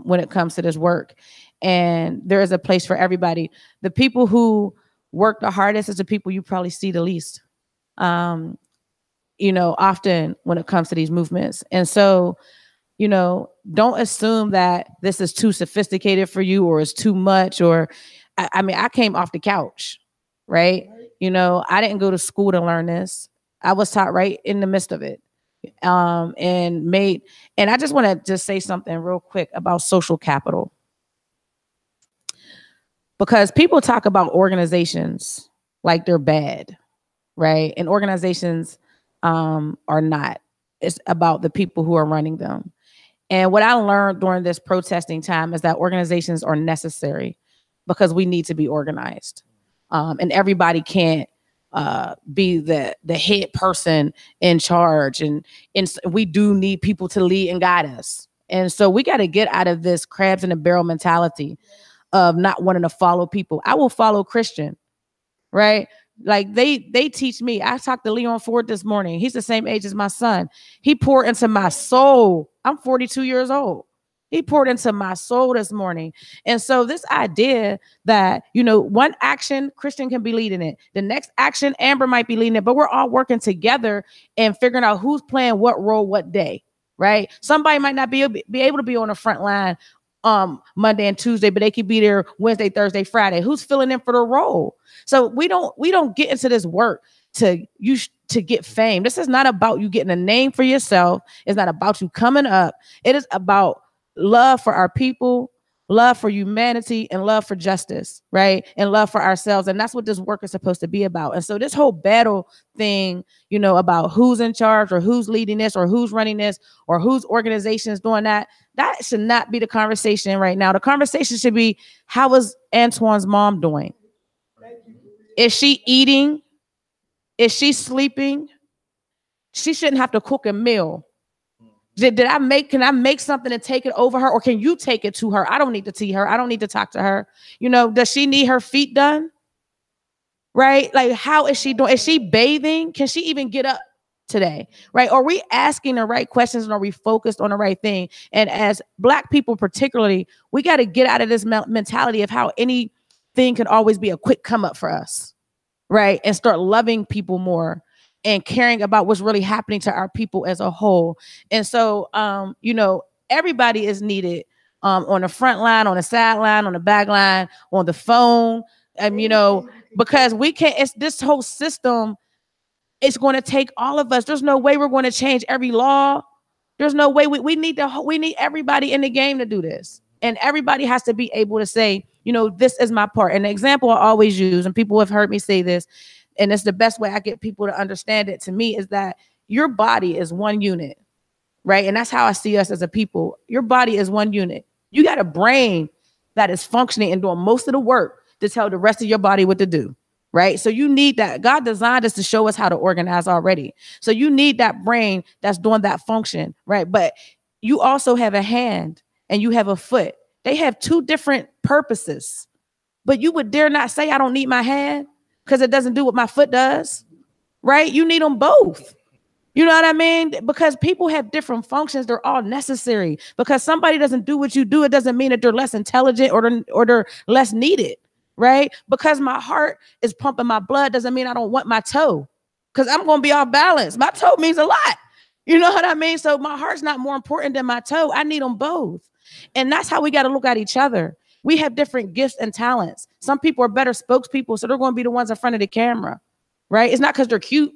when it comes to this work. And there is a place for everybody. The people who work the hardest is the people you probably see the least, often when it comes to these movements. And so, don't assume that this is too sophisticated for you or is too much. Or, I came off the couch, right? I didn't go to school to learn this. I was taught right in the midst of it. And I just want to just say something real quick about social capital. Because people talk about organizations like they're bad, right? And organizations are not. It's about the people who are running them. And what I learned during this protesting time is that organizations are necessary because we need to be organized. And everybody can't be the head person in charge. And we do need people to lead and guide us. And so we got to get out of this crabs in a barrel mentality of not wanting to follow people. I will follow Christian, right? Like they teach me. I talked to Leon Ford this morning. He's the same age as my son. He poured into my soul. I'm 42 years old. He poured into my soul this morning. And so this idea that, one action, Christian can be leading it. The next action, Amber might be leading it, but we're all working together and figuring out who's playing what role, what day, right? Somebody might not be able to be on the front line Monday and Tuesday, but they could be there Wednesday, Thursday, Friday. Who's filling in for the role? So we don't get into this work to get fame. This is not about you getting a name for yourself. It's not about you coming up. It is about love for our people, love for humanity, and love for justice, right? And love for ourselves. And that's what this work is supposed to be about. And so this whole battle thing, about who's in charge or who's leading this or who's running this or whose organization is doing that should not be the conversation right now. The conversation should be, how is Antoine's mom doing? Is she eating? Is she sleeping? She shouldn't have to cook a meal. Can I make something and take it over her? Or can you take it to her? I don't need to see her. I don't need to talk to her. Does she need her feet done? Right? Like, how is she doing? Is she bathing? Can she even get up today? Right? Are we asking the right questions and are we focused on the right thing? And as Black people particularly, we got to get out of this mentality of how anything can always be a quick come up for us. Right? And start loving people more and caring about what's really happening to our people as a whole. And so, everybody is needed on the front line, on the sideline, on the back line, on the phone, because we can't, it's this whole system. It's going to take all of us. There's no way we're going to change every law. There's no way we need everybody in the game to do this. And everybody has to be able to say, this is my part. And the example I always use, and people have heard me say this, and it's the best way I get people to understand it to me, is that your body is one unit, right? And that's how I see us as a people. Your body is one unit. You got a brain that is functioning and doing most of the work to tell the rest of your body what to do, right? So you need that. God designed us to show us how to organize already. So you need that brain that's doing that function, right? But you also have a hand and you have a foot. They have two different purposes, but you would dare not say, I don't need my hand because it doesn't do what my foot does, right? You need them both. You know what I mean? Because people have different functions. They're all necessary. Because somebody doesn't do what you do, it doesn't mean that they're less intelligent or they're less needed, right? Because my heart is pumping my blood doesn't mean I don't want my toe, because I'm going to be off balance. My toe means a lot. You know what I mean? So my heart's not more important than my toe. I need them both. And that's how we got to look at each other. We have different gifts and talents. Some people are better spokespeople, so they're going to be the ones in front of the camera, right? It's not because they're cute.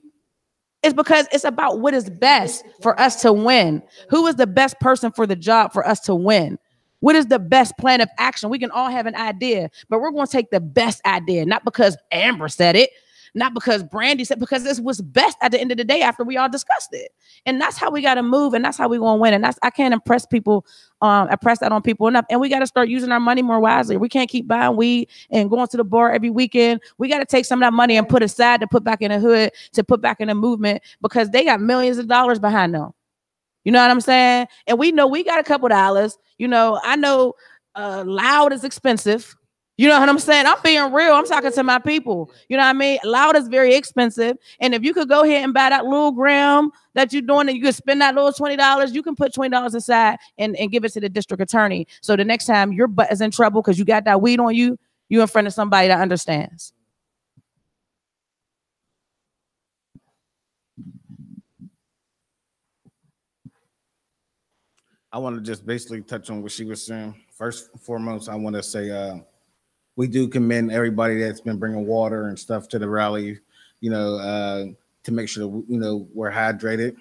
It's because it's about what is best for us to win. Who is the best person for the job for us to win? What is the best plan of action? We can all have an idea, but we're going to take the best idea, not because Amber said it, not because Brandy said, because it's what's best at the end of the day after we all discussed it. And that's how we got to move, and that's how we're going to win. And I can't impress that on people enough. And we got to start using our money more wisely. We can't keep buying weed and going to the bar every weekend. We got to take some of that money and put aside to put back in the hood, to put back in the movement, because they got millions of dollars behind them. You know what I'm saying? And we know we got a couple dollars. You know, I know loud is expensive. You know what I'm saying? I'm being real. I'm talking to my people. You know what I mean? Loud is very expensive. And if you could go ahead and buy that little gram that you're doing, and you could spend that little $20, you can put $20 aside and give it to the district attorney. So the next time your butt is in trouble because you got that weed on you, you're in front of somebody that understands. I want to just basically touch on what she was saying. First and foremost, I want to say we do commend everybody that's been bringing water and stuff to the rally, you know, to make sure that, you know, we're hydrated.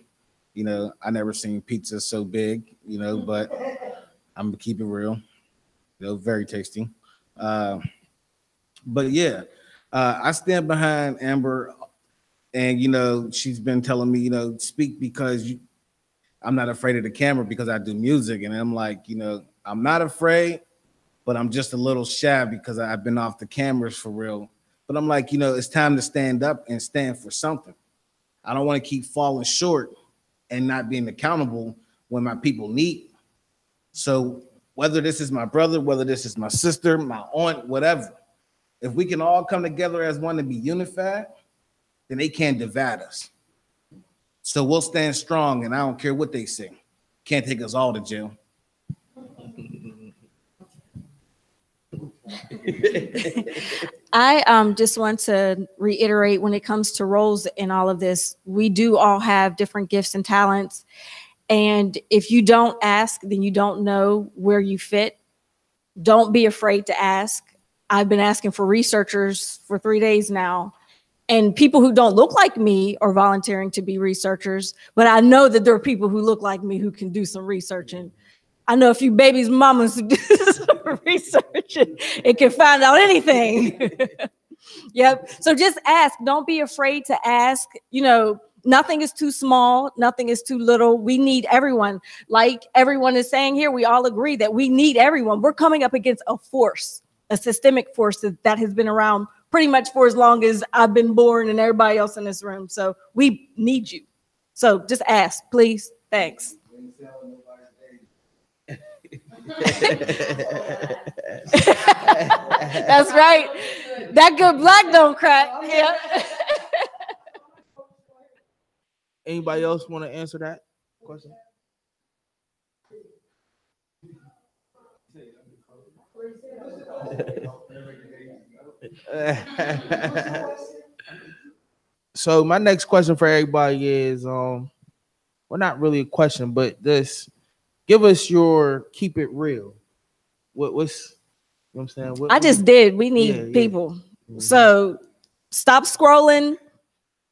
You know, I never seen pizza so big, you know, but I'm gonna keep it real. You know, very tasty. But yeah, I stand behind Amber, and you know, she's been telling me, you know, speak because I'm not afraid of the camera because I do music, and I'm like, you know, I'm not afraid, but I'm just a little shy because I've been off the cameras for real. But I'm like, you know, it's time to stand up and stand for something. I don't want to keep falling short and not being accountable when my people need. So whether this is my brother, whether this is my sister, my aunt, whatever, if we can all come together as one to be unified, then they can't divide us. So we'll stand strong, and I don't care what they say. Can't take us all to jail. I just want to reiterate, when it comes to roles in all of this, we do all have different gifts and talents. And if you don't ask, then you don't know where you fit. Don't be afraid to ask. I've been asking for researchers for 3 days now. And people who don't look like me are volunteering to be researchers. But I know that there are people who look like me who can do some researching. I know a few babies' mamas who do some research and can find out anything. Yep. So just ask. Don't be afraid to ask. You know, nothing is too small. Nothing is too little. We need everyone. Like everyone is saying here, we all agree that we need everyone. We're coming up against a force, a systemic force that has been around pretty much for as long as I've been born and everybody else in this room. So we need you. So just ask, please. Thanks. That's right. That good black don't crack. Yeah. Anybody else want to answer that question? So my next question for everybody is, well, not really a question, but this: give us your keep it real. What's you know what I'm saying? I just did. We need people. Mm-hmm. So stop scrolling.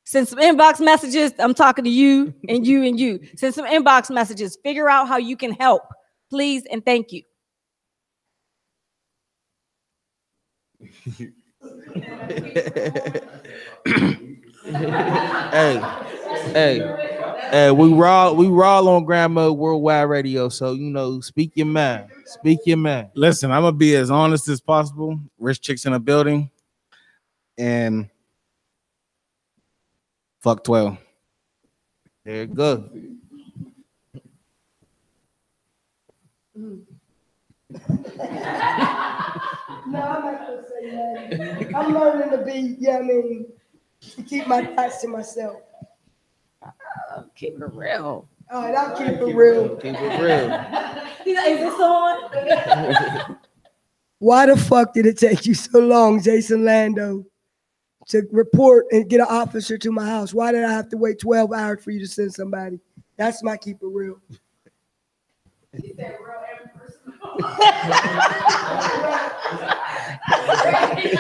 Send some inbox messages. I'm talking to you and you and you. Send some inbox messages. Figure out how you can help. Please and thank you. Hey, we raw on Grandma Worldwide Radio, so you know, speak your mind. Speak your mind. Listen, I'm gonna be as honest as possible. Rich chicks in a building, and fuck 12. There you go. No, I'm not gonna say that. I'm learning to be, yeah, I mean, to keep my thoughts to myself. Keep it real. All right, I'll keep it real. Keep it real. Is this on? Why the fuck did it take you so long, Jason Lando, to report and get an officer to my house? Why did I have to wait 12 hours for you to send somebody? That's my keep it real.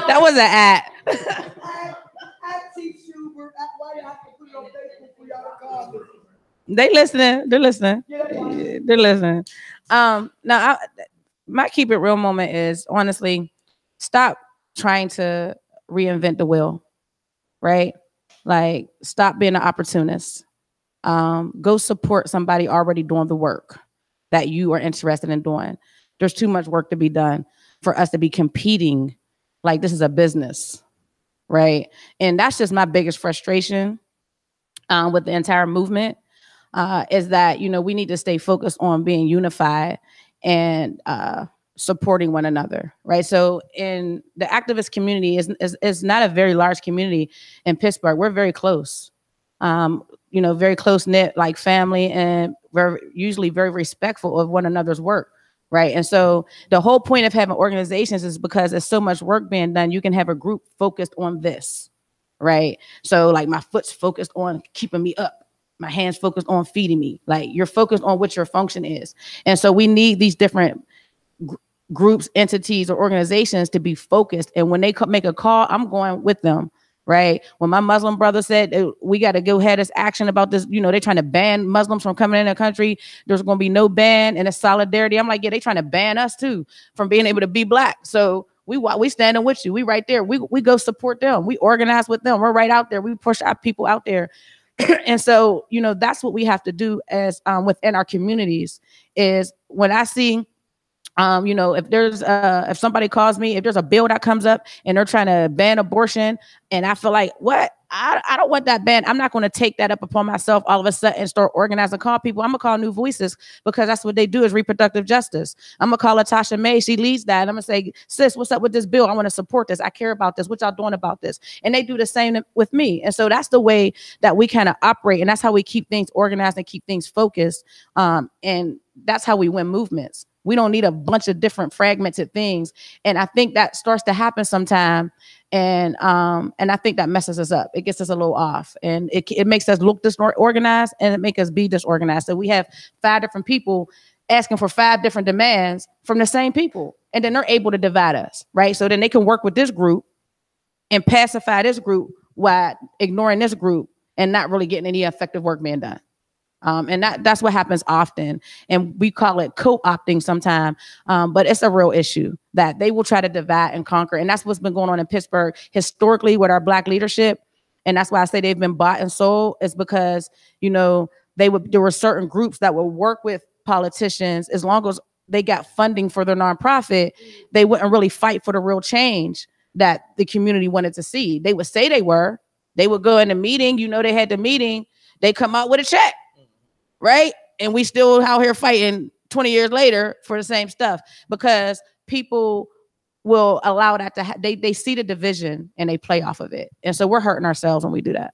That was an ad. I teach you. Why did I have to put it They listening. They're listening. They're listening. Now, my keep it real moment is honestly, stop trying to reinvent the wheel, right? Like, stop being an opportunist. Go support somebody already doing the work that you are interested in doing. There's too much work to be done for us to be competing like this is a business, right? And that's just my biggest frustration with the entire movement. Is that, you know, we need to stay focused on being unified and supporting one another, right? So in the activist community is not a very large community in Pittsburgh. We're very close, you know, very close knit, like family, and usually very respectful of one another's work, right? And so the whole point of having organizations is because there's so much work being done, you can have a group focused on this, right? So like my foot's focused on keeping me up. My hands focused on feeding me. Like, you're focused on what your function is. And so we need these different groups, entities, or organizations to be focused. And when they make a call, I'm going with them, right? When my Muslim brother said we got to go ahead as action about this, you know, they're trying to ban Muslims from coming in the country. There's going to be no ban, and it's solidarity. I'm like, yeah, they're trying to ban us too from being able to be black. So we standing with you. We right there. We go support them. We organize with them. We're right out there. We push our people out there. And so, you know, that's what we have to do as within our communities is when I see, you know, if somebody calls me, if there's a bill that comes up and they're trying to ban abortion and I feel like, what? I don't want that ban. I'm not going to take that up upon myself all of a sudden and start organizing, call people. I'm going to call New Voices because that's what they do is reproductive justice. I'm going to call Latasha May. She leads that. And I'm going to say, sis, what's up with this bill? I want to support this. I care about this. What y'all doing about this? And they do the same with me. And so that's the way that we kind of operate. And that's how we keep things organized and keep things focused. And that's how we win movements. We don't need a bunch of different fragmented things. And I think that starts to happen sometime. And I think that messes us up. It gets us a little off, and it makes us look disorganized, and it makes us be disorganized. So we have 5 different people asking for 5 different demands from the same people, and then they're able to divide us, right? So then they can work with this group and pacify this group while ignoring this group and not really getting any effective work being done. And that's what happens often. And we call it co-opting sometimes. But it's a real issue that they will try to divide and conquer. And that's what's been going on in Pittsburgh historically with our Black leadership. And that's why I say they've been bought and sold, is because, you know, there were certain groups that would work with politicians as long as they got funding for their nonprofit. They wouldn't really fight for the real change that the community wanted to see. They would say they would go in a meeting, you know, they had the meeting, they come out with a check. Right? And we still out here fighting 20 years later for the same stuff because people will allow that to they see the division and they play off of it. And so we're hurting ourselves when we do that.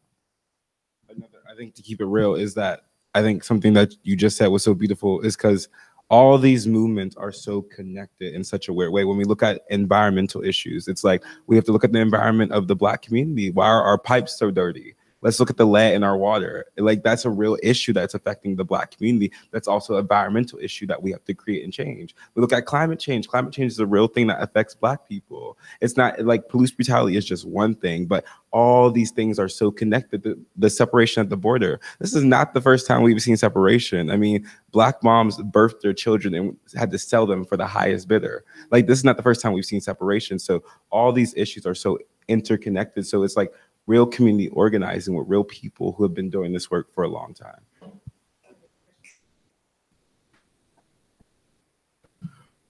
I think to keep it real is that I think something that you just said was so beautiful is because all these movements are so connected in such a weird way. When we look at environmental issues, it's like we have to look at the environment of the Black community. Why are our pipes so dirty? Let's look at the lead in our water. Like, that's a real issue that's affecting the Black community. That's also an environmental issue that we have to create and change. We look at climate change. Climate change is a real thing that affects Black people. It's not like police brutality is just one thing, but all these things are so connected. The separation at the border. This is not the first time we've seen separation. I mean, Black moms birthed their children and had to sell them for the highest bidder. Like, this is not the first time we've seen separation. So all these issues are so interconnected. So it's like real community organizing with real people who have been doing this work for a long time.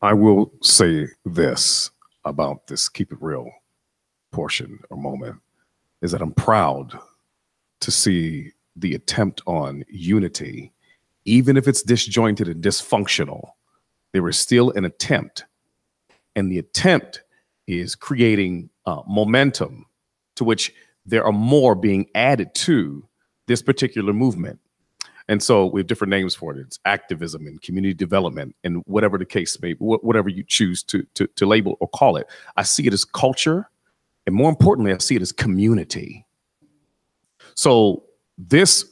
I will say this about this keep it real portion or moment is that I'm proud to see the attempt on unity, even if it's disjointed and dysfunctional. There is still an attempt, and the attempt is creating momentum to which there are more being added to this particular movement. And so we have different names for it. It's activism and community development and whatever the case may be, whatever you choose to label or call it. I see it as culture. And more importantly, I see it as community. So this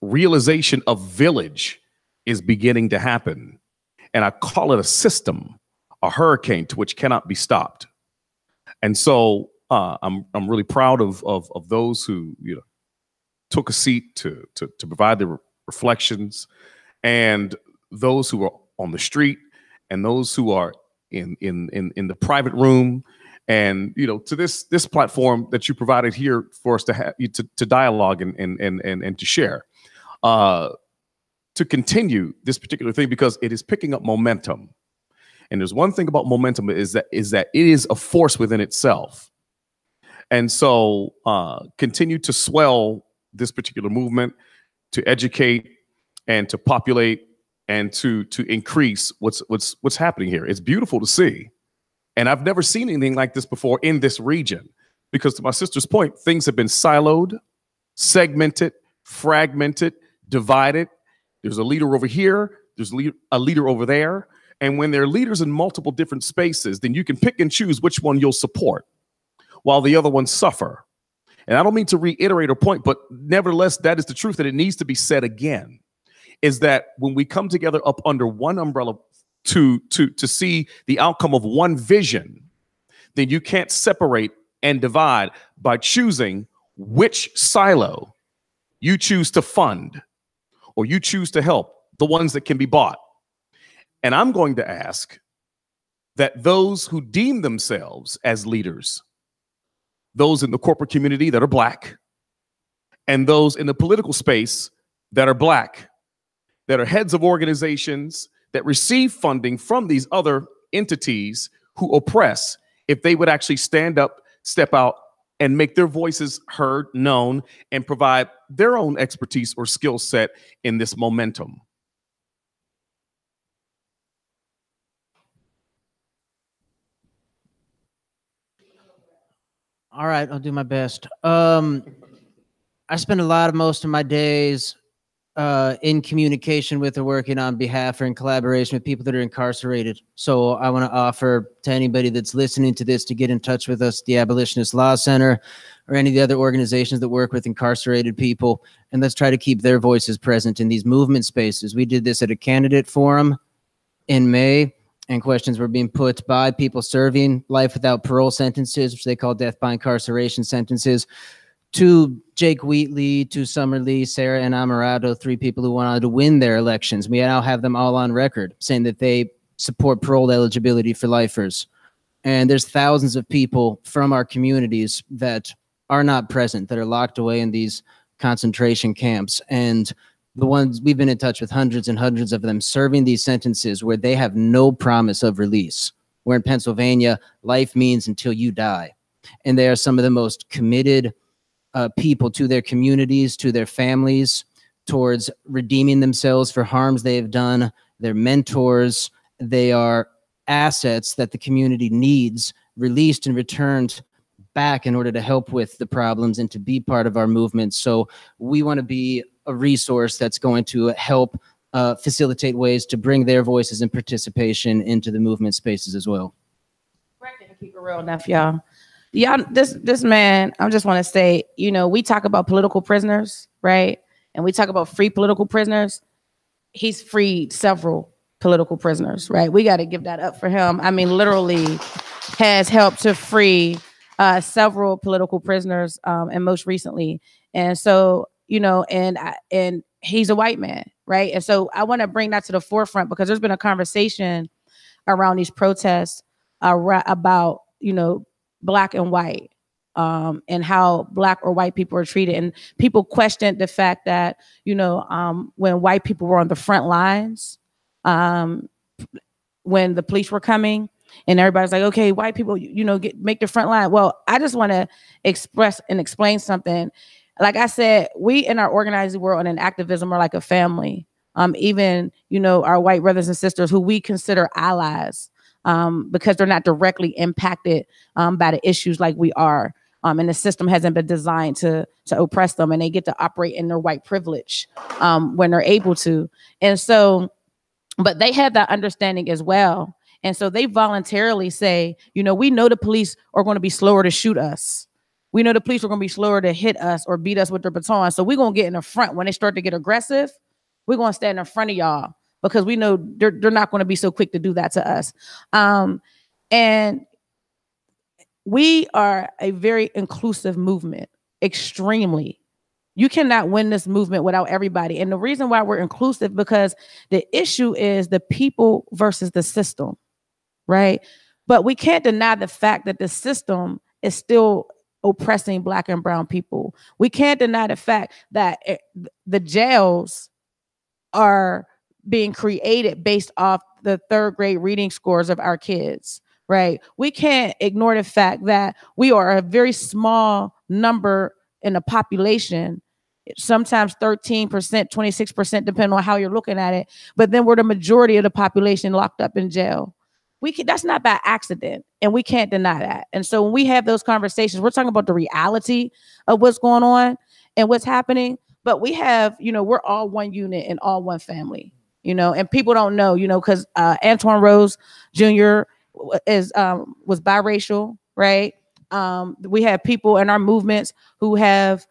realization of village is beginning to happen. And I call it a system, a hurricane to which cannot be stopped. And so I'm really proud of those who, you know, took a seat to provide the reflections, and those who are on the street and those who are in the private room, and to this platform that you provided here for us to have to dialogue and to share, to continue this particular thing, because it is picking up momentum. And there's one thing about momentum is that it is a force within itself. And so continue to swell this particular movement, to educate and to populate and to increase what's happening here. It's beautiful to see. And I've never seen anything like this before in this region, because to my sister's point, things have been siloed, segmented, fragmented, divided. There's a leader over here, there's a leader over there. And when there are leaders in multiple different spaces, then you can pick and choose which one you'll support while the other ones suffer. And I don't mean to reiterate a point, but nevertheless, that is the truth, that it needs to be said again, is that when we come together up under one umbrella to see the outcome of one vision, then you can't separate and divide by choosing which silo you choose to fund or you choose to help, the ones that can be bought. And I'm going to ask that those who deem themselves as leaders, those in the corporate community that are Black, and those in the political space that are Black, that are heads of organizations that receive funding from these other entities who oppress, if they would actually stand up, step out, and make their voices heard, known, and provide their own expertise or skill set in this momentum. All right, I'll do my best. I spend most of my days in communication with or working on behalf or in collaboration with people that are incarcerated. So I want to offer to anybody that's listening to this to get in touch with us, the Abolitionist Law Center, or any of the other organizations that work with incarcerated people, and let's try to keep their voices present in these movement spaces. We did this at a candidate forum in May, and questions were being put by people serving life without parole sentences, which they call death by incarceration sentences, to Jake Wheatley, to Summer Lee, Sarah and Amarado, 3 people who wanted to win their elections. We now have them all on record saying that they support parole eligibility for lifers. And there's thousands of people from our communities that are not present, that are locked away in these concentration camps. And the ones we've been in touch with, hundreds and hundreds of them serving these sentences where they have no promise of release. Where in Pennsylvania, life means until you die. And they are some of the most committed people to their communities, to their families, towards redeeming themselves for harms they have done. They're mentors. They are assets that the community needs released and returned back in order to help with the problems and to be part of our movement. So we want to be a resource that's going to help facilitate ways to bring their voices and participation into the movement spaces as well. Keep it real enough, y'all. This man, I just want to say, we talk about political prisoners, right? And we talk about free political prisoners. He's freed several political prisoners, right? We got to give that up for him. I mean, literally has helped to free several political prisoners, and most recently. And so, and he's a white man, right? And so I want to bring that to the forefront, because there's been a conversation around these protests about, Black and white, and how Black or white people are treated. And people questioned the fact that, when white people were on the front lines, when the police were coming, and everybody's like, okay, white people, make the front line. Well, I just want to express and explain something. Like I said, we in our organizing world and in activism are like a family. Even, our white brothers and sisters who we consider allies, because they're not directly impacted by the issues like we are. And the system hasn't been designed to oppress them, and they get to operate in their white privilege when they're able to. And so, but they have that understanding as well. And so they voluntarily say, we know the police are going to be slower to shoot us. We know the police are going to be slower to hit us or beat us with their baton. So we're going to get in the front. When they start to get aggressive, we're going to stand in front of y'all, because we know they're not going to be so quick to do that to us. And we are a very inclusive movement, extremely. You cannot win this movement without everybody. And the reason why we're inclusive, because the issue is the people versus the system, right? But we can't deny the fact that the system is still oppressing Black and brown people. We can't deny the fact that the jails are being created based off the third grade reading scores of our kids, right? We can't ignore the fact that we are a very small number in the population, sometimes 13%, 26%, depending on how you're looking at it. But then we're the majority of the population locked up in jail. That's not by accident, and we can't deny that. And so when we have those conversations, we're talking about the reality of what's going on and what's happening. But we have, we're all one unit and all one family, and people don't know, because Antoine Rose Jr. Was biracial, right? We have people in our movements who have,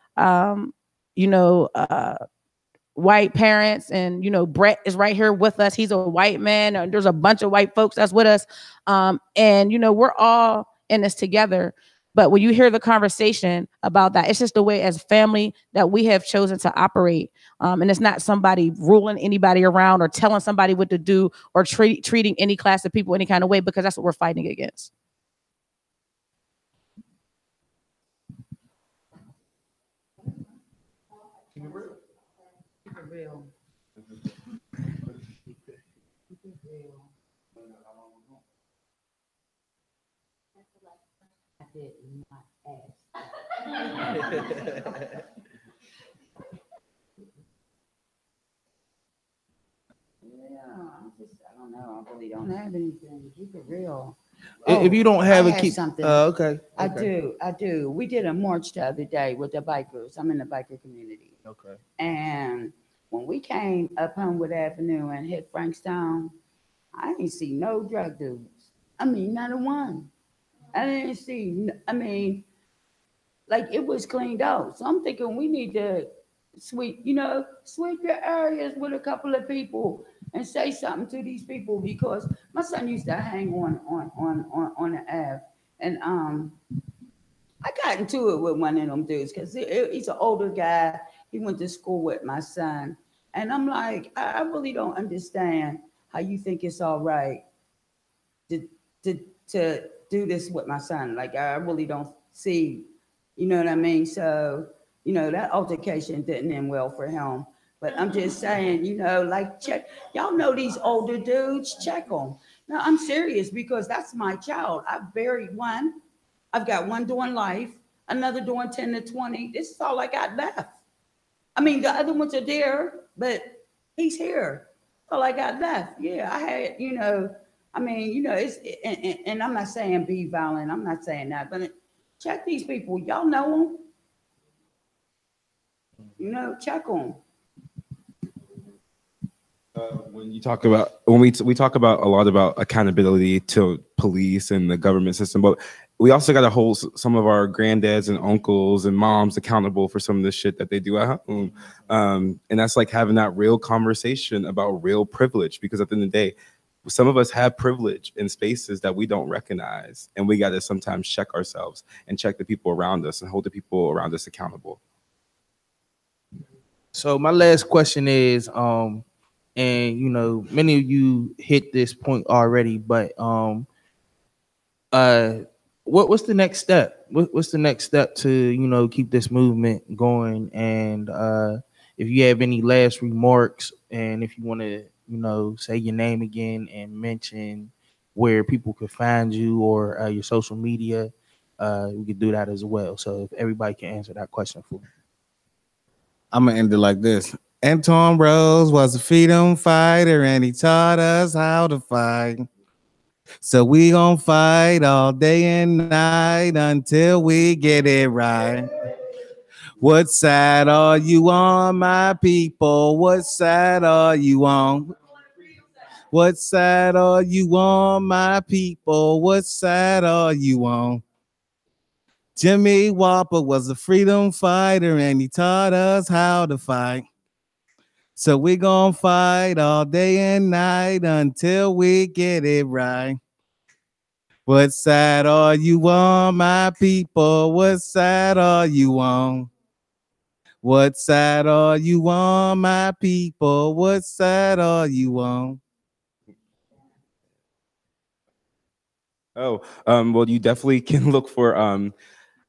white parents, and Brett is right here with us. He's a white man, and there's a bunch of white folks that's with us, and we're all in this together. But when you hear the conversation about that, it's just the way as family that we have chosen to operate, and it's not somebody ruling anybody around or telling somebody what to do or treating any class of people any kind of way, because that's what we're fighting against. I did not ask. I don't know. I really don't have anything. Keep it real. If you don't have I it, have keep something. Okay. I do. We did a march the other day with the bikers. I'm in the biker community. Okay. And when we came up Homewood Avenue and hit Frankstown, I didn't see no drug dudes. I mean, not a one. I didn't see, like it was cleaned out. So I'm thinking we need to sweep your areas with a couple of people and say something to these people, because my son used to hang on the Ave, and I got into it with one of them dudes because he's an older guy. He went to school with my son, and I'm like, I really don't understand how you think it's all right to do this with my son. Like, I really don't see, you know what I mean? So, that altercation didn't end well for him. But I'm just saying, like, check. Y'all know these older dudes, check them. No, I'm serious, because that's my child. I've buried one. I've got one doing life, another doing 10 to 20. This is all I got left. I mean, the other ones are there, but he's here. All I got left. Yeah, I had, it's, and I'm not saying be violent. I'm not saying that, but check these people. Y'all know them. Check them. When you talk about, we talk about a lot about accountability to police and the government system, but we also got to hold some of our granddads and uncles and moms accountable for some of the shit that they do at home. And that's like having that real conversation about real privilege, because at the end of the day, some of us have privilege in spaces that we don't recognize, and we got to sometimes check ourselves and check the people around us and hold the people around us accountable. So my last question is, and many of you hit this point already, but what's the next step? What's the next step to keep this movement going? And if you have any last remarks, and if you want to say your name again and mention where people could find you or your social media, we could do that as well. So if everybody can answer that question for me. I'm gonna end it like this. Antoine Rose was a freedom fighter, and he taught us how to fight. So we gonna fight all day and night until we get it right. What side are you on, my people? What side are you on? What side are you on, my people? What side are you on? Jimmy Whopper was a freedom fighter, and he taught us how to fight. So we gonna fight all day and night until we get it right. What side are you on, my people? What side are you on? What side are you on, my people? What side are you on? Oh, well, you definitely can look for the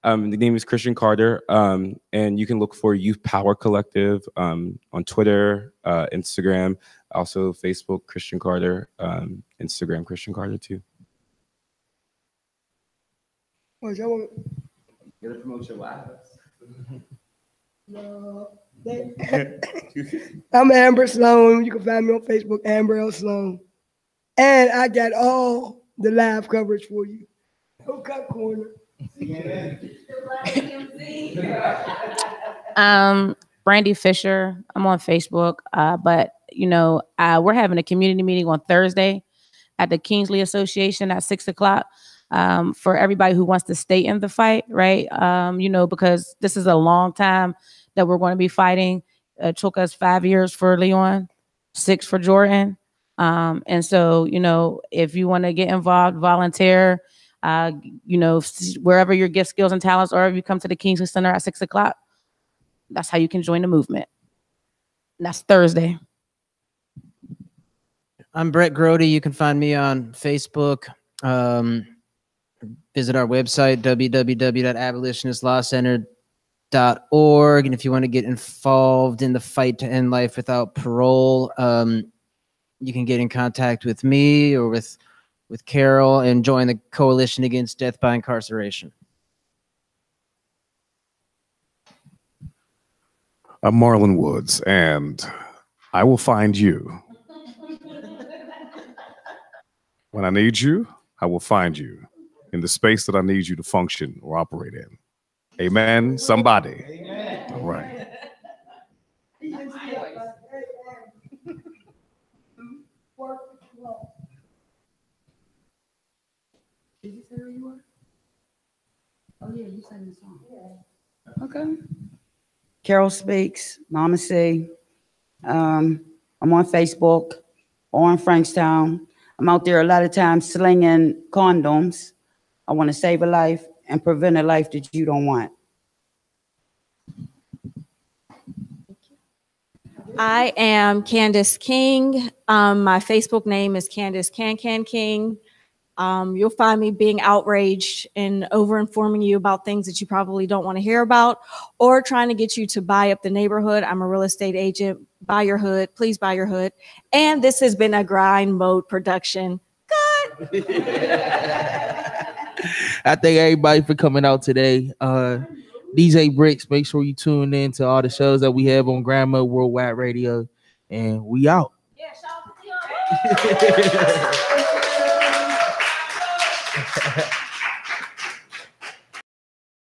name is Christian Carter, and you can look for Youth Power Collective on Twitter, Instagram, also Facebook, Christian Carter, Instagram, Christian Carter too. Oh, is that what- Get a promotion live. No. I'm Amber Sloan. You can find me on Facebook, Amber L. Sloan. And I got all the live coverage for you. No cut corner. Brandy Fisher. I'm on Facebook, but we're having a community meeting on Thursday at the Kingsley Association at 6:00 for everybody who wants to stay in the fight, right? Because this is a long time that we're going to be fighting. It took us 5 years for Leon, 6 for Jordan. And so, if you want to get involved, volunteer, wherever your gift, skills, and talents are, if you come to the Kingsley Center at 6:00, that's how you can join the movement. And that's Thursday. I'm Brett Grody. You can find me on Facebook. Visit our website, www.abolitionistlawcenter.org. And if you want to get involved in the fight to end life without parole, you can get in contact with me or with Carol and join the Coalition Against Death by Incarceration. I'm Marlon Woods, and I will find you. When I need you, I will find you in the space that I need you to function or operate in. Amen, somebody. Amen. All right. Did you say who you were? Oh yeah, you sang the song. Yeah. Okay. Carol Speaks, Mama C. I'm on Facebook, on Frankstown. I'm out there a lot of times slinging condoms. I want to save a life and prevent a life that you don't want. I am Candace King. My Facebook name is Candace King. You'll find me being outraged and over-informing you about things that you probably don't want to hear about, or trying to get you to buy up the neighborhood. I'm a real estate agent. Buy your hood. Please buy your hood. And this has been a grind mode production. Good. I thank everybody for coming out today. DJ Bricks, make sure you tune in to all the shows that we have on Grandma Worldwide Radio. And we out. Yeah, shout out to Leon.